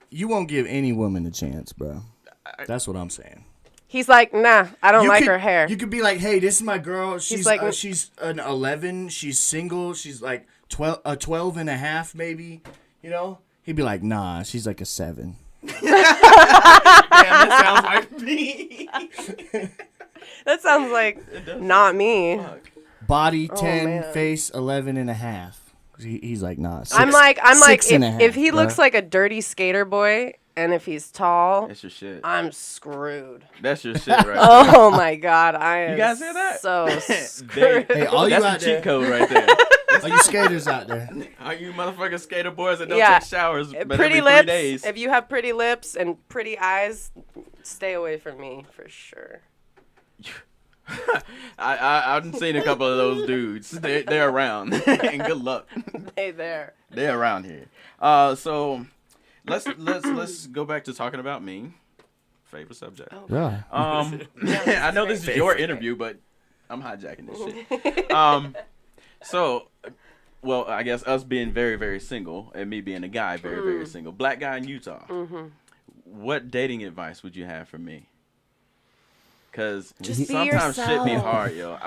you won't give any woman a chance, bro. That's what I'm saying. He's like, nah, I don't You like could- her hair. You could be like, hey, this is my girl. She's like- she's an 11. She's single. She's like 12 and a half, maybe. You know? He'd be like, nah, she's like a 7. Damn, that sounds like me. That sounds like not me. Fuck. Body 10, man. face 11 and a half. He's like, nah. I'm like, six and a half, if he bro. looks like a dirty skater boy and if he's tall, That's your shit. I'm screwed. That's your shit right there. Oh my god, I am. You guys hear that? So They- screwed. Hey, all you That's out the there, cheat code right there. all you skaters out there. All you motherfucking skater boys that don't Yeah. take showers but Pretty every 3 lips. days. If you have pretty lips and pretty eyes, stay away from me for sure. I've seen a couple of those dudes. They're around. And good luck. Hey there. They're around here. So let's go back to talking about me. Favorite subject. Yeah. I know this is your interview, but I'm hijacking this shit. So, well, I guess us being very, very single and me being a guy, very, very single, black guy in Utah. What dating advice would you have for me? Because Just be sometimes shit be yourself. hard, yo.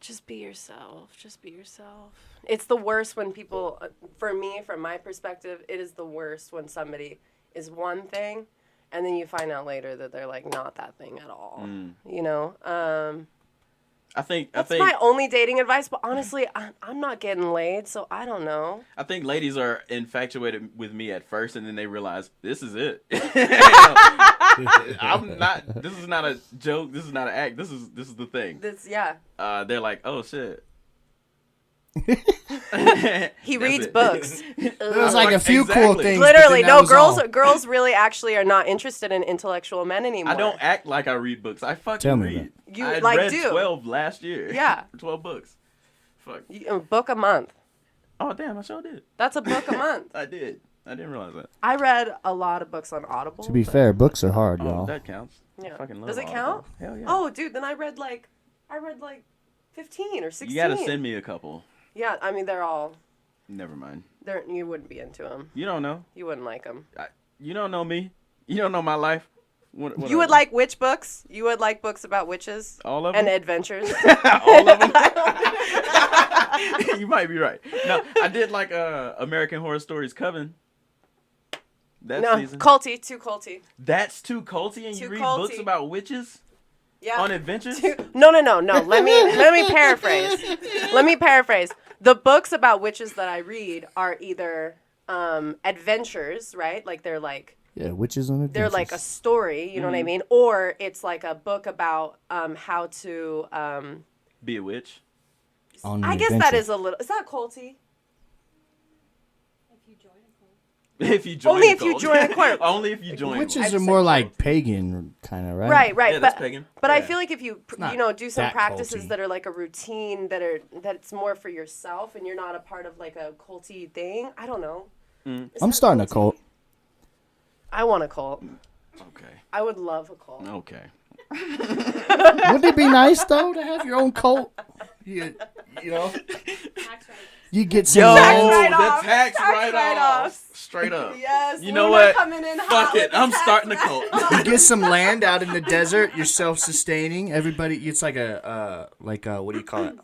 Just be yourself. Just be yourself. It's the worst when people, for me, from my perspective, it is the worst when somebody is one thing and then you find out later that they're like not that thing at all. You know? I think That's my only dating advice, but honestly, I'm not getting laid, so I don't know. I think ladies are infatuated with me at first, and then they realize this is it. I'm not. This is not a joke. This is not an act. This is the thing. Yeah. They're like, oh shit. He reads it. books. There's like a few cool Exactly. things. but Literally, then that no, was all. girls really actually are not interested in intellectual men anymore. I don't act like I read books. I fucking Tell me read. You, I like, read do. 12 last year. Yeah. 12 books. Fuck. A book a month. Oh damn, I sure did. That's a book a month. I did. I didn't realize that. I read a lot of books on Audible. To be but- fair, books are hard, Oh, y'all. that counts. Yeah. I fucking love Does it Audible. count? Hell yeah. Oh, dude, then I read like 15 or 16. you gotta send me a couple. Yeah, I mean they're all. Never mind. You wouldn't be into them. You don't know. You wouldn't like them. You don't know me. You don't know my life. What You would like witch books. You would like books about witches all of and them. adventures. All of them. You might be right. No, I did like American Horror Stories Coven. That No, season. culty, too culty. That's too culty, and you Too read culty. books about witches Yeah. on adventures. No. Let me paraphrase. Let me paraphrase. The books about witches that I read are either adventures, right? Like they're like witches and they're like a story, you know what I mean? Or it's like a book about how to Be a witch. I guess that is a little. Is that culty? If you join Only a if you cult. join a cult. Only if you join. Witches one. are more like pagan, kind of, right? Right. Yeah, that's but pagan. but I Yeah. feel like if you not do some that practices culty. that are like a routine that's more for yourself and you're not a part of like a culty thing. I don't know. Is I'm that starting a culty? cult. I want a cult. Okay. I would love a cult. Okay. Wouldn't it be nice though to have your own cult? You know, you get some Yo, Tax land. write-off. the tax Tax write-offs. write-offs. Straight up. Yes. You know Luna what? coming in hot Fuck with it. the I'm tax starting a write-off. cult. You get some land out in the desert. You're self-sustaining. Everybody, it's like a what do you call it?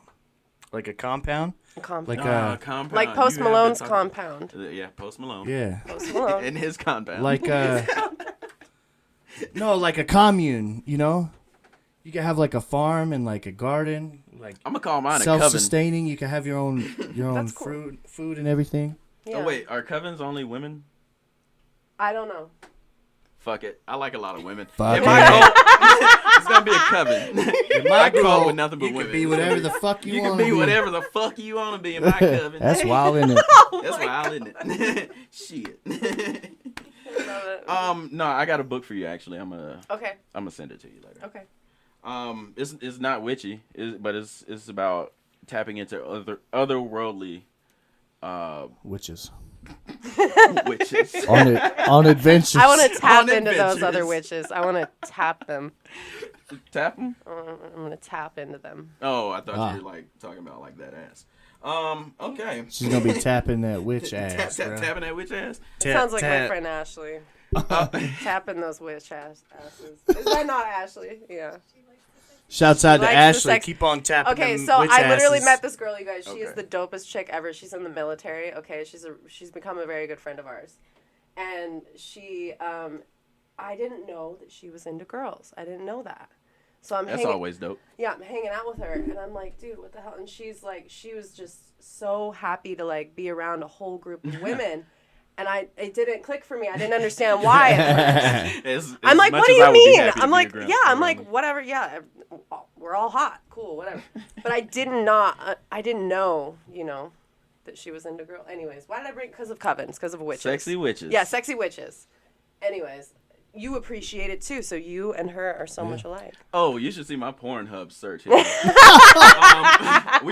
Like a compound. Like Compound. Like Post You have Malone's been talking- compound. Yeah, Post Malone. yeah, Post Malone. In his compound. like no, like a commune. You know, you can have like a farm and like a garden, like I'm gonna call mine a coven. self-sustaining. You can have your own That's cool. food and everything. Yeah. Oh wait, are covens only women? I don't know. Fuck it. I like a lot of women. Fuck In my it. cult, it's gonna be a coven. I grew up with nothing but you women. can be whatever the fuck you, You want can to be whatever the fuck you want to be in my coven. That's wild, isn't it? That's wild, isn't it? Shit. Love it. No, I got a book for you. Actually, I'm Okay. gonna send it to you later. Okay. It's not witchy, but it's about tapping into otherworldly Witches. witches. On adventures. I want to tap On into those adventures. other witches. I want to tap them. Tap them? I'm gonna tap into them. Oh, I thought Ah. you were like talking about like that ass. Okay. She's gonna be tapping that witch ass. bro. Tapping that witch ass. Sounds like my tap. friend Ashley. Tapping those witch asses. Is that not Ashley? Yeah. Shouts out to likes the Ashley. sex- Keep on tapping. Okay, them so witch I literally asses. met this girl, you guys. She is Okay. the dopest chick ever. She's in the military. Okay, she's become a very good friend of ours, and she I didn't know that she was into girls. I didn't know that. So I'm That's hanging, always dope. yeah, I'm hanging out with her, and I'm like, dude, what the hell? And she's like, she was just so happy to like be around a whole group of women, and it didn't click for me. I didn't understand why. At first. I'm like, what do you mean? I'm like, yeah, I'm like, whatever, yeah, we're all hot, cool, whatever. But I didn't know, that she was into girl. Anyways, why did I bring? Because of covens, because of witches. Sexy witches. Yeah, sexy witches. Anyways, you appreciate it too, so you and her are so much alike. Oh, you should see my Pornhub search here. We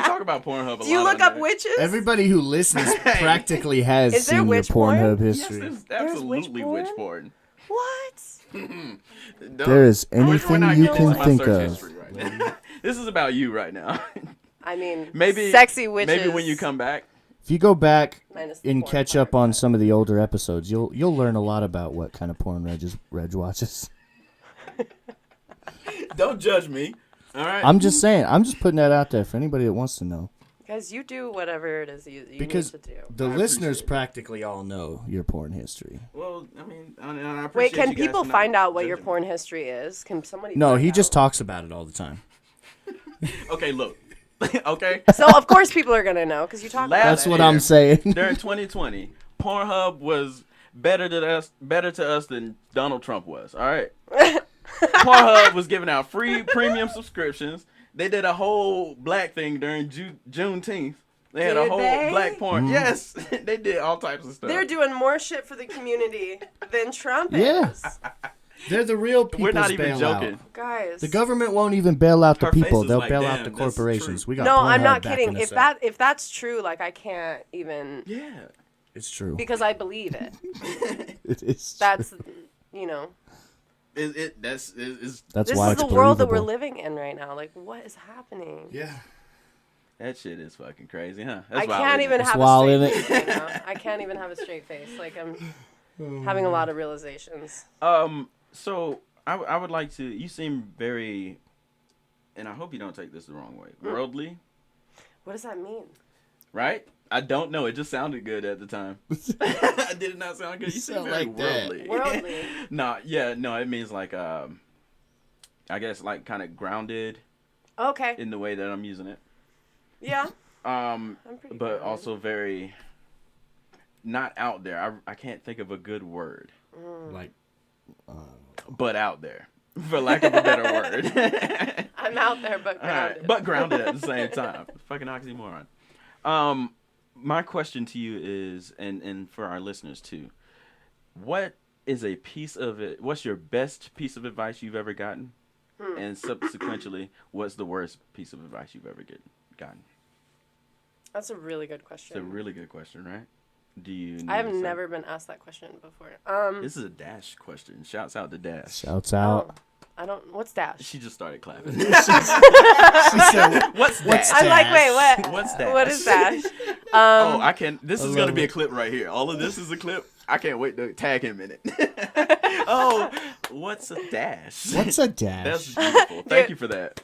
talk about Pornhub a lot. Do you look on up there. witches? Everybody who listens practically has Is there seen your witch porn? Pornhub Yes, history. there's absolutely witch witch porn. What? There is anything not you getting can into my think search of. history right now. This is about you right now. I mean, Maybe sexy witches. Maybe when you come back. If you go back Minus the and porn catch part. up on some of the older episodes, you'll learn a lot about what kind of porn Reg watches. Don't judge me. All right. I'm just saying. I'm just putting that out there for anybody that wants to know. Guys, you do whatever it is you Because need to do. the I listeners appreciate it. practically all know your porn history. Well, I mean, I appreciate Wait, can you guys people for not find out what your judging me. porn history is? Can somebody? No, find he out? just talks about it all the time. Okay, look. Okay. So of course people are gonna know because you talk about That's it. what Yeah. I'm saying. During 2020, Pornhub was better to us than Donald Trump was. All right. Pornhub was giving out free premium subscriptions. They did a whole black thing during Juneteenth. They had a Did whole they? black porn. Yes, they did all types of stuff. They're doing more shit for the community than Trump Yeah. is. They're the real people. We're not even joking. Guys. The government won't even bail out the Her face people. is They'll like, bail damn, out the that's corporations. true. We got No, I'm Pornhub not backing kidding. us up. If that's true, like I can't even Yeah. It's true. because I believe it. It is. That's true. That's That's this why is it's the world that we're believable. living in right now. Like what is happening? Yeah. that shit is fucking crazy, huh? I That's can't even It's have a wild, straight isn't face right now. I can't even have a straight face. Like I'm having a lot of realizations. So I would like to. You seem very, and I hope you don't take this the wrong way. Worldly, What does that mean? right? I don't know. It just sounded good at the time. Did it not sound good? You seem sound very like that. worldly. Worldly. No, it means like I guess like kind of grounded Okay. in the way that I'm using it. Yeah. I'm pretty But grounded. also very not out there. I can't think of a good word. Like, But out there, for lack of a better word. I'm out there but All right, grounded. but grounded at the same time. Fucking oxymoron. My question to you is, and for our listeners too, what is a piece of it? What's your best piece of advice you've ever gotten? And subsequently, what's the worst piece of advice you've ever gotten? That's a really good question. It's a really good question, right? Do you? I have need to say- never been asked that question before. This is a Dash question. Shouts out to Dash. shouts out. I don't. What's Dash? She just started clapping. She said, What's Dash? I'm like, wait, what? What's Dash? What is Dash? Oh, I can. This is love gonna be a it. clip right here. All of this is a clip. I can't wait to tag him in it. Oh, what's a dash? What's a dash? That's beautiful. Thank you for that.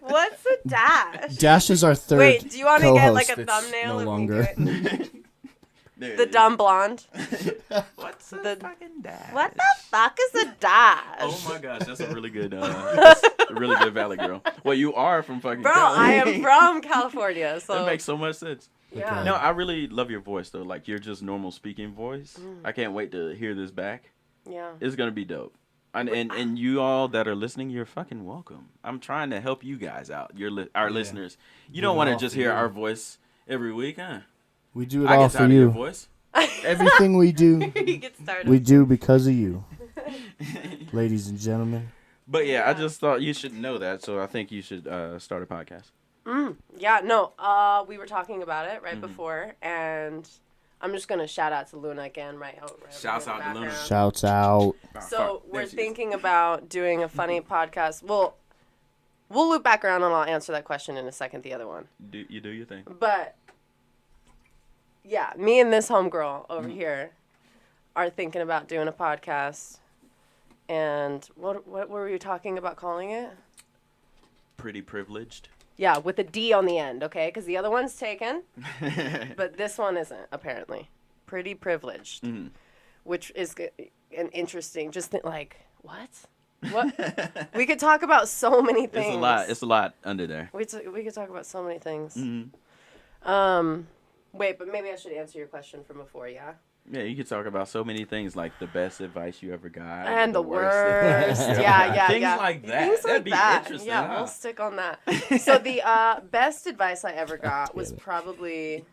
What's a Dash? Dash is our third. Wait, do you want to get like a co-host that's thumbnail no of longer. me doing There the it is. dumb blonde? What's a the- fucking dash? What the fuck is a Dash? Oh my gosh, that's a really good, that's a really good Valley Girl. Well, you are from fucking. Bro, Cali. I am from California, so That makes so much sense. yeah. Okay. No, I really love your voice though. Like your just normal speaking voice. I can't wait to hear this back. Yeah. It's gonna be dope. And you all that are listening, you're fucking welcome. I'm trying to help you guys out. Our listeners. You Do don't it want to all just for hear you. our voice every week, huh? We do it I all get for tired of your you. voice. Everything we do, You get started. we do because of you, ladies and gentlemen. But yeah, I just thought you should know that, so I think you should start a podcast. Yeah, no. We were talking about it Mm-hmm. right before, and I'm just gonna shout out to Luna again, right? Shouts over in the out to Luna. background. Shouts out. So There we're she is. thinking about doing a funny podcast. We'll loop back around and I'll answer that question in a second. The other one, Do your thing. but yeah, me and this homegirl over Mm-hmm. here are thinking about doing a podcast. And what were you talking about calling it? Pretty privileged. Yeah, with a D on the end, okay? Because the other one's taken, but this one isn't, apparently. Pretty privileged, Mm-hmm. which is an interesting, like, what? What? We could talk about so many things. It's a lot. It's a lot under there. We could talk about so many things. Mm-hmm. Wait, but maybe I should answer your question from before, yeah? Yeah, you could talk about so many things, like the best advice you ever got, And the advice worst. you ever yeah, got. yeah, Things yeah. like that. Things That'd like be that. interesting. Yeah, huh? we'll stick on that. So the best advice I ever got was probably...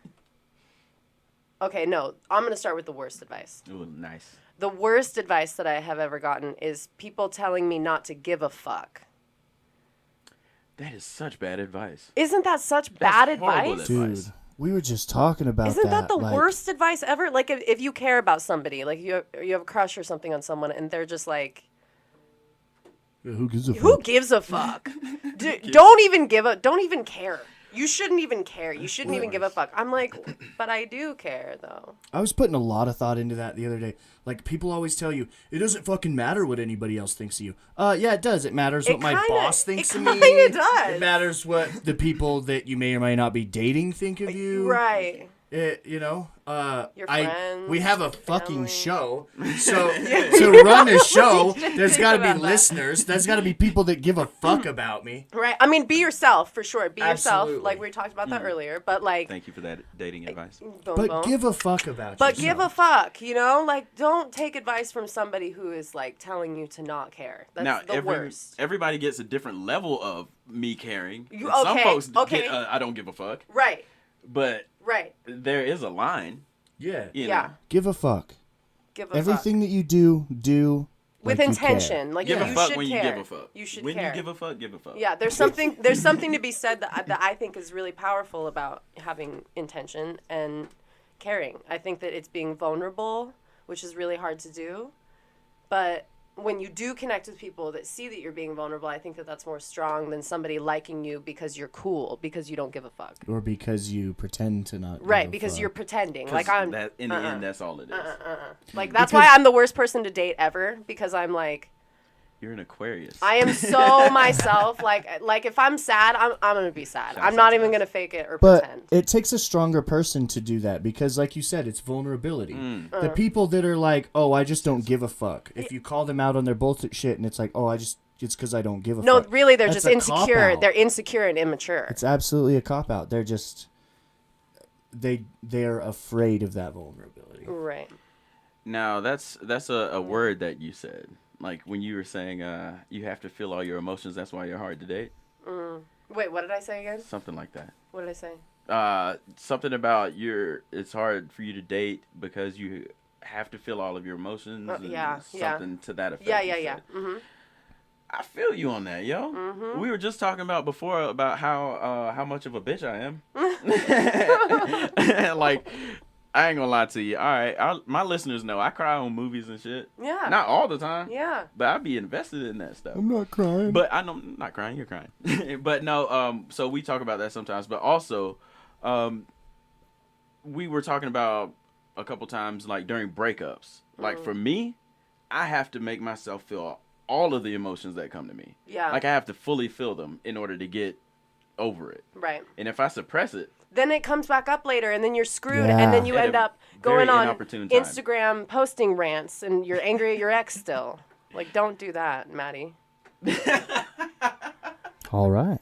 Okay, no. I'm going to start with the worst advice. Ooh, nice. The worst advice that I have ever gotten is people telling me not to give a fuck. That is such bad advice. Isn't that such bad horrible advice? advice. Dude, we were just talking about Isn't that the like, worst advice ever? Like if you care about somebody, like you have a crush or something on someone, and they're just like, Who gives a who fuck? gives a fuck? Don't even care. You shouldn't even care. You shouldn't even give a fuck. I'm like, but I do care though. I was putting a lot of thought into that the other day. Like, people always tell you, it doesn't fucking matter what anybody else thinks of you. Yeah, it does. It matters what my boss thinks of me. It kinda does. It matters what the people that you may or may not be dating think of you. Right. You know, Your friends, we have a your fucking family. show. So to run a show, there's think got to be about that. listeners. There's got to be people that give a fuck about me. Right. I mean, be yourself for sure. Be yourself. Absolutely. Like we talked about that earlier. But like, Thank you for that dating advice. boom, But boom. give a fuck about But yourself. give a fuck, you know? Like, don't take advice from somebody who is, like, telling you to not care. That's Now, the worst. everybody gets a different level of me caring. You- Some okay, folks okay. get, I don't give a fuck. Right, But right. there is a line. Yeah. You Yeah. know. Give a fuck. Give a Everything that you do with like you care. intention. Like, Give you a fuck should when care. you give a fuck. You should when care. you give a fuck, give a fuck. Yeah, there's something to be said that I think is really powerful about having intention and caring. I think that it's being vulnerable, which is really hard to do. But when you do connect with people that see that you're being vulnerable, I think that that's more strong than somebody liking you because you're cool, because you don't give a fuck. Or because you pretend to not. Right, give a because fuck. you're pretending. 'Cause Like I'm that, in the end, that's all it is. like that's why I'm the worst person to date ever, because I'm like You're an Aquarius. I am so myself. Like if I'm sad, I'm gonna be sad. I'm not even gonna fake it or But pretend. it takes a stronger person to do that because, like you said, it's vulnerability. Mm. The people that are like, "Oh, I just don't give a fuck." If you call them out on their bullshit shit, and it's like, "Oh, it's because I don't give a No, fuck." really, they're That's just a insecure. cop-out. They're insecure and immature. It's absolutely a cop out. They're just they're afraid of that vulnerability. Right. Now that's a word that you said. Like when you were saying you have to feel all your emotions. That's why you're hard to date. Wait, what did I say again? Something like that. What did I say? Something about it's hard for you to date because you have to feel all of your emotions. And yeah. something to that effect. Yeah, you yeah, yeah. said. Mm-hmm. I feel you on that, yo. We were just talking about before about how much of a bitch I am. Like, I ain't gonna lie to you. All right, my listeners know I cry on movies and shit. Yeah. Not all the time. Yeah. But I be invested in that stuff. I'm not crying. But I know I'm not crying. You're crying. But no. So we talk about that sometimes. But also, we were talking about a couple times like during breakups. Like for me, I have to make myself feel all of the emotions that come to me. Yeah. Like I have to fully feel them in order to get over it. Right. And if I suppress it, Then it comes back up later, and then you're screwed, Yeah. and then you At end a up very going on inopportune time. Instagram posting rants, and you're angry at your ex still. Like, don't do that, Maddie. All right.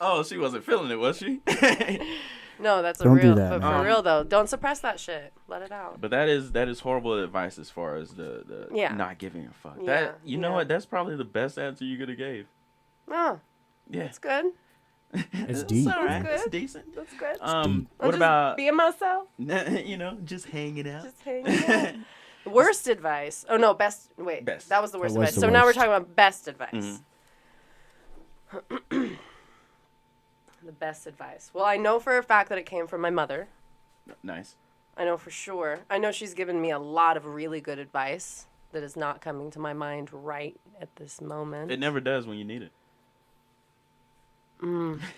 oh, she wasn't feeling it, was she? No, that's Don't a do real. that, But man. for real though, don't suppress that shit. Let it out. But that is horrible advice as far as the Yeah. not giving a fuck. Yeah, That you know yeah. what? That's probably the best answer you could have gave. Oh, Yeah, it's good. It's deep, all right. man. It's decent. That's good. deep. What just about being myself? just hanging out? Just hanging out. Worst advice. Oh no, best. Wait, Best. that was the worst That was advice. the So now we're worst. talking about best advice. Mhm. The best advice. Well, I know for a fact that it came from my mother. Nice. I know for sure. I know she's given me a lot of really good advice that is not coming to my mind right at this moment. It never does when you need it.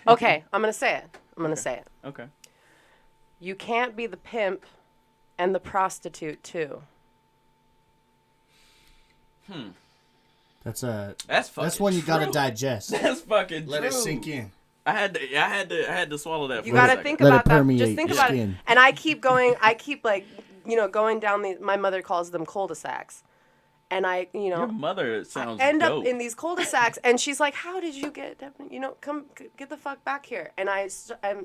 Okay, I'm going to say it. I'm going to say it. Okay. You can't be the pimp and the prostitute too. That's That's one you gotta true. digest. That's fucking Let true. it sink in. I had to swallow that. You for a got to second. think Let about it that. permeate Just think your about it. skin. And I keep going, going down the, my mother calls them cul-de-sacs. And Your mother sounds end dope. up in these cul-de-sacs, and she's like, "How did you get? Come get the fuck back here." And I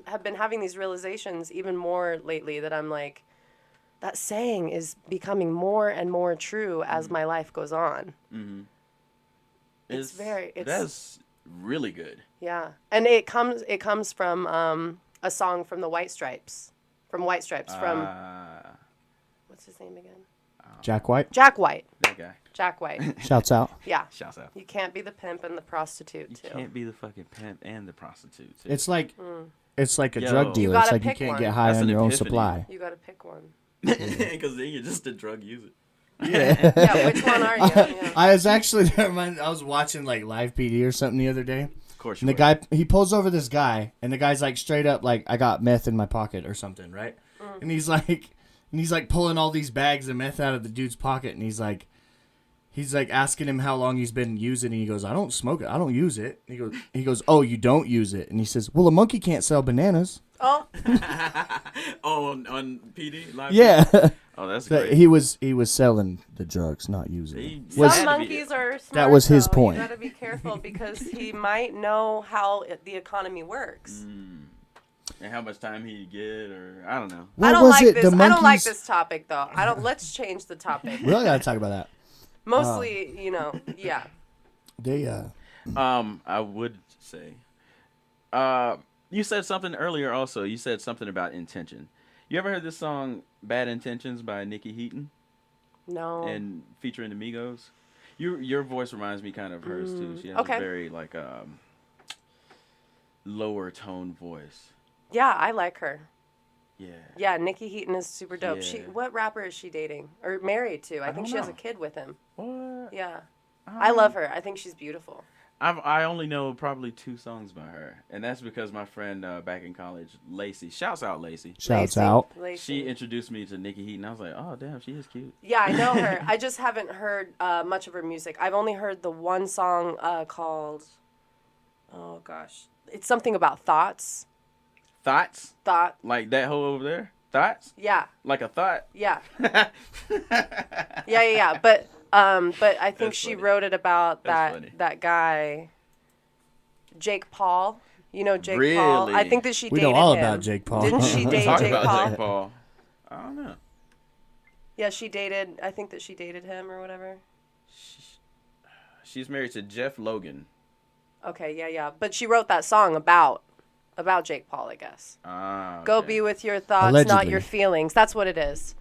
have been having these realizations even more lately that I'm like, that saying is becoming more and more true as my life goes on. That's really good. Yeah, and it comes from a song from the White Stripes, from what's his name again? Jack White Jack White. That guy. Jack White. shouts out. Yeah. Shouts out. You can't be the pimp and the prostitute You too. can't be the fucking pimp and the prostitute. Too. It's like it's like a Yo. drug You dealer. It's gotta like you pick can't one. get high That's on an your own epiphany. supply. You got to pick one. Because then you're just a drug user. Yeah, which one are you? Yeah. I was actually I was watching like Live PD or something the other day. Of course. And the guy, he pulls over this guy, and the guy's like straight up like, I got meth in my pocket or something, right? And he's like pulling all these bags of meth out of the dude's pocket, and he's like asking him how long he's been using it, and he goes, I don't smoke it, I don't use it. And he goes, oh, you don't use it? And he says, well, a monkey can't sell bananas. Oh, on PD live. Yeah. Oh, that's So great. he was selling the drugs, not using He- it. Was- some had to be- monkeys are smart. That was his though. point. You got to be careful because he might know how the economy works. And how much time he'd get, or I don't know. What I don't was like it? this. The I don't like monkeys. this topic though. I don't. Let's change the topic. We really gotta talk about that. Mostly, yeah. They I would say. You said something earlier. Also, you said something about intention. You ever heard this song "Bad Intentions" by Nikki Heaton No. and featuring the Migos? Your voice reminds me kind of hers too. She has okay. a very like lower tone voice. Yeah, I like her. Yeah. Yeah, Nikki Heaton is super dope. Yeah. What rapper is she dating or married to? I think don't she has a know. kid with him. What? Yeah. I love her. I think she's beautiful. I only know probably 2 songs by her, and that's because my friend back in college, Lacey, shouts out Lacey. shouts Lacey. out. Lacey. She introduced me to Nikki Heaton. I was like, oh damn, she is cute. Yeah, I know her. I just haven't heard much of her music. I've only heard the one song called, oh gosh, it's something about thoughts. Thoughts? Thought. Like that hoe over there? Thoughts? Yeah, Like a thought? yeah, yeah. But I think That's she funny. wrote it about That's funny. that guy, Jake Paul. You know Jake Paul. I Really? think that she We dated know all him. about Jake Paul. Didn't she date Talk Jake about Paul? Jake Paul. I don't know. Yeah, she dated. I think that she dated him or whatever. She's married to Jeff Logan. Okay, yeah. But she wrote that song about Jake Paul, I guess. Ah, Go okay. be with your thoughts, not Allegedly. your feelings. That's what it is.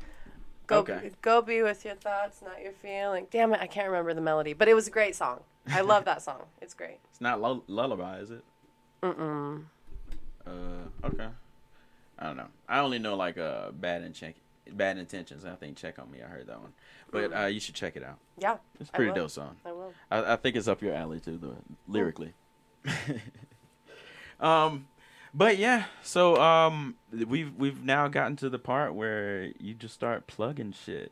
Okay. Go be with your thoughts, not your feelings. Damn it, I can't remember the melody, but it was a great song. I love that song. It's great. It's not Lullaby, is it? Okay. I don't know. I only know like Bad Intentions. I think Check on Me. I heard that one, but you should check it out. Yeah. It's a I pretty will. dope song. I will. I think it's up your alley too, lyrically. But yeah, so we've now gotten to the part where you just start plugging shit.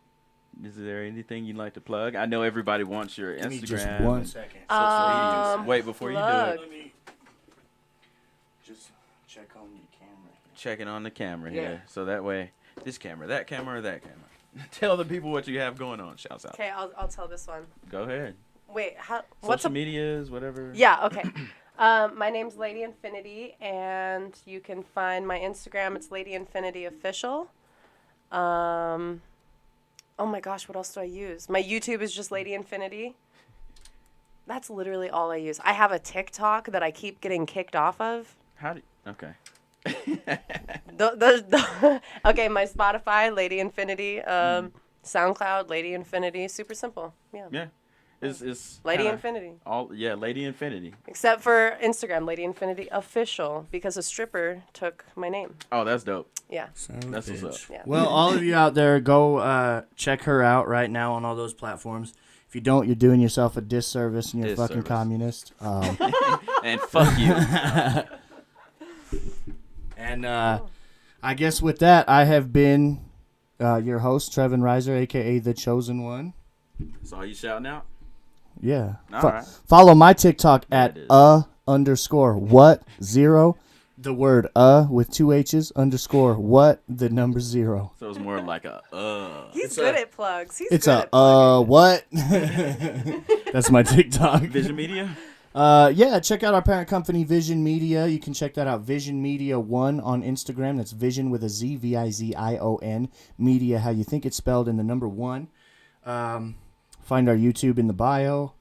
Is there anything you'd like to plug? I know everybody wants your Give me Instagram. just 1 and second. social medias. Wait, before plug. you do it, Let me just check on your camera. checking on the camera Yeah. here, so that way, this camera, that camera, or that camera. Tell the people what you have going on. Shouts out. Okay, I'll tell this one. Go ahead. Wait, what's Social a medias, whatever. Yeah, okay. My name's Lady Infinity, and you can find my Instagram. It's Lady Infinity Official. Oh my gosh, what else do I use? My YouTube is just Lady Infinity. That's literally all I use. I have a TikTok that I keep getting kicked off of. Okay. Okay, my Spotify, Lady Infinity. SoundCloud, Lady Infinity. Super simple. Yeah. Yeah. It's Lady kinda Infinity. Lady Infinity. Except for Instagram, Lady Infinity Official, because a stripper took my name. Oh, that's dope. Yeah. That's what's up. Yeah. Well, all of you out there, go check her out right now on all those platforms. If you don't, you're doing yourself a disservice and you're a fucking communist. And fuck you. And I guess with that, I have been your host, Trevin Reiser, a.k.a. The Chosen One. So are you shouting out? Yeah. All right. Follow my TikTok There at it is. _what0. The word with 2 H's _ the number 0. So it's more like a He's good at plugs. It's good at plugging. what? That's my TikTok. Vision Media? Yeah, check out our parent company, Vision Media. You can check that out, Vision Media 1 on Instagram. That's Vision with a Z, Vizion. Media, how you think it's spelled, in the number 1. Find our YouTube in the bio.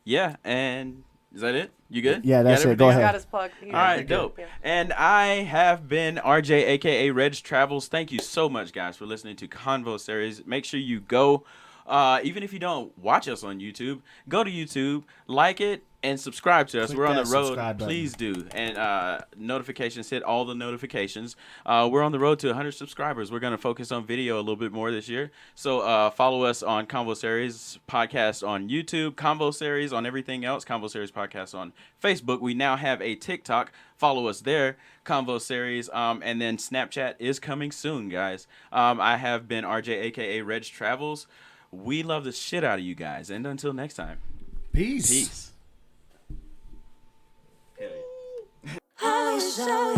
Yeah, and is that it? You good? Yeah, that's Got it. Go everything? ahead. Got his plug. All right, dope. Yeah. And I have been RJ, aka Reg Travels. Thank you so much, guys, for listening to Convo Series. Make sure you go, even if you don't watch us on YouTube, go to YouTube, like it, and subscribe to us. Click We're on that the road. subscribe button. Please do. And notifications, hit all the notifications. We're on the road to 100 subscribers. We're going to focus on video a little bit more this year. So follow us on Convo Series Podcast on YouTube, Convo Series on everything else, Convo Series Podcast on Facebook. We now have a TikTok. Follow us there, Convo Series. And then Snapchat is coming soon, guys. I have been RJ, a.k.a. Reg Travels. We love the shit out of you guys. And until next time, Peace. peace. How is now?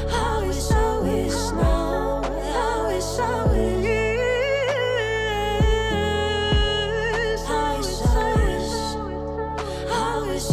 How is now? How is now? How is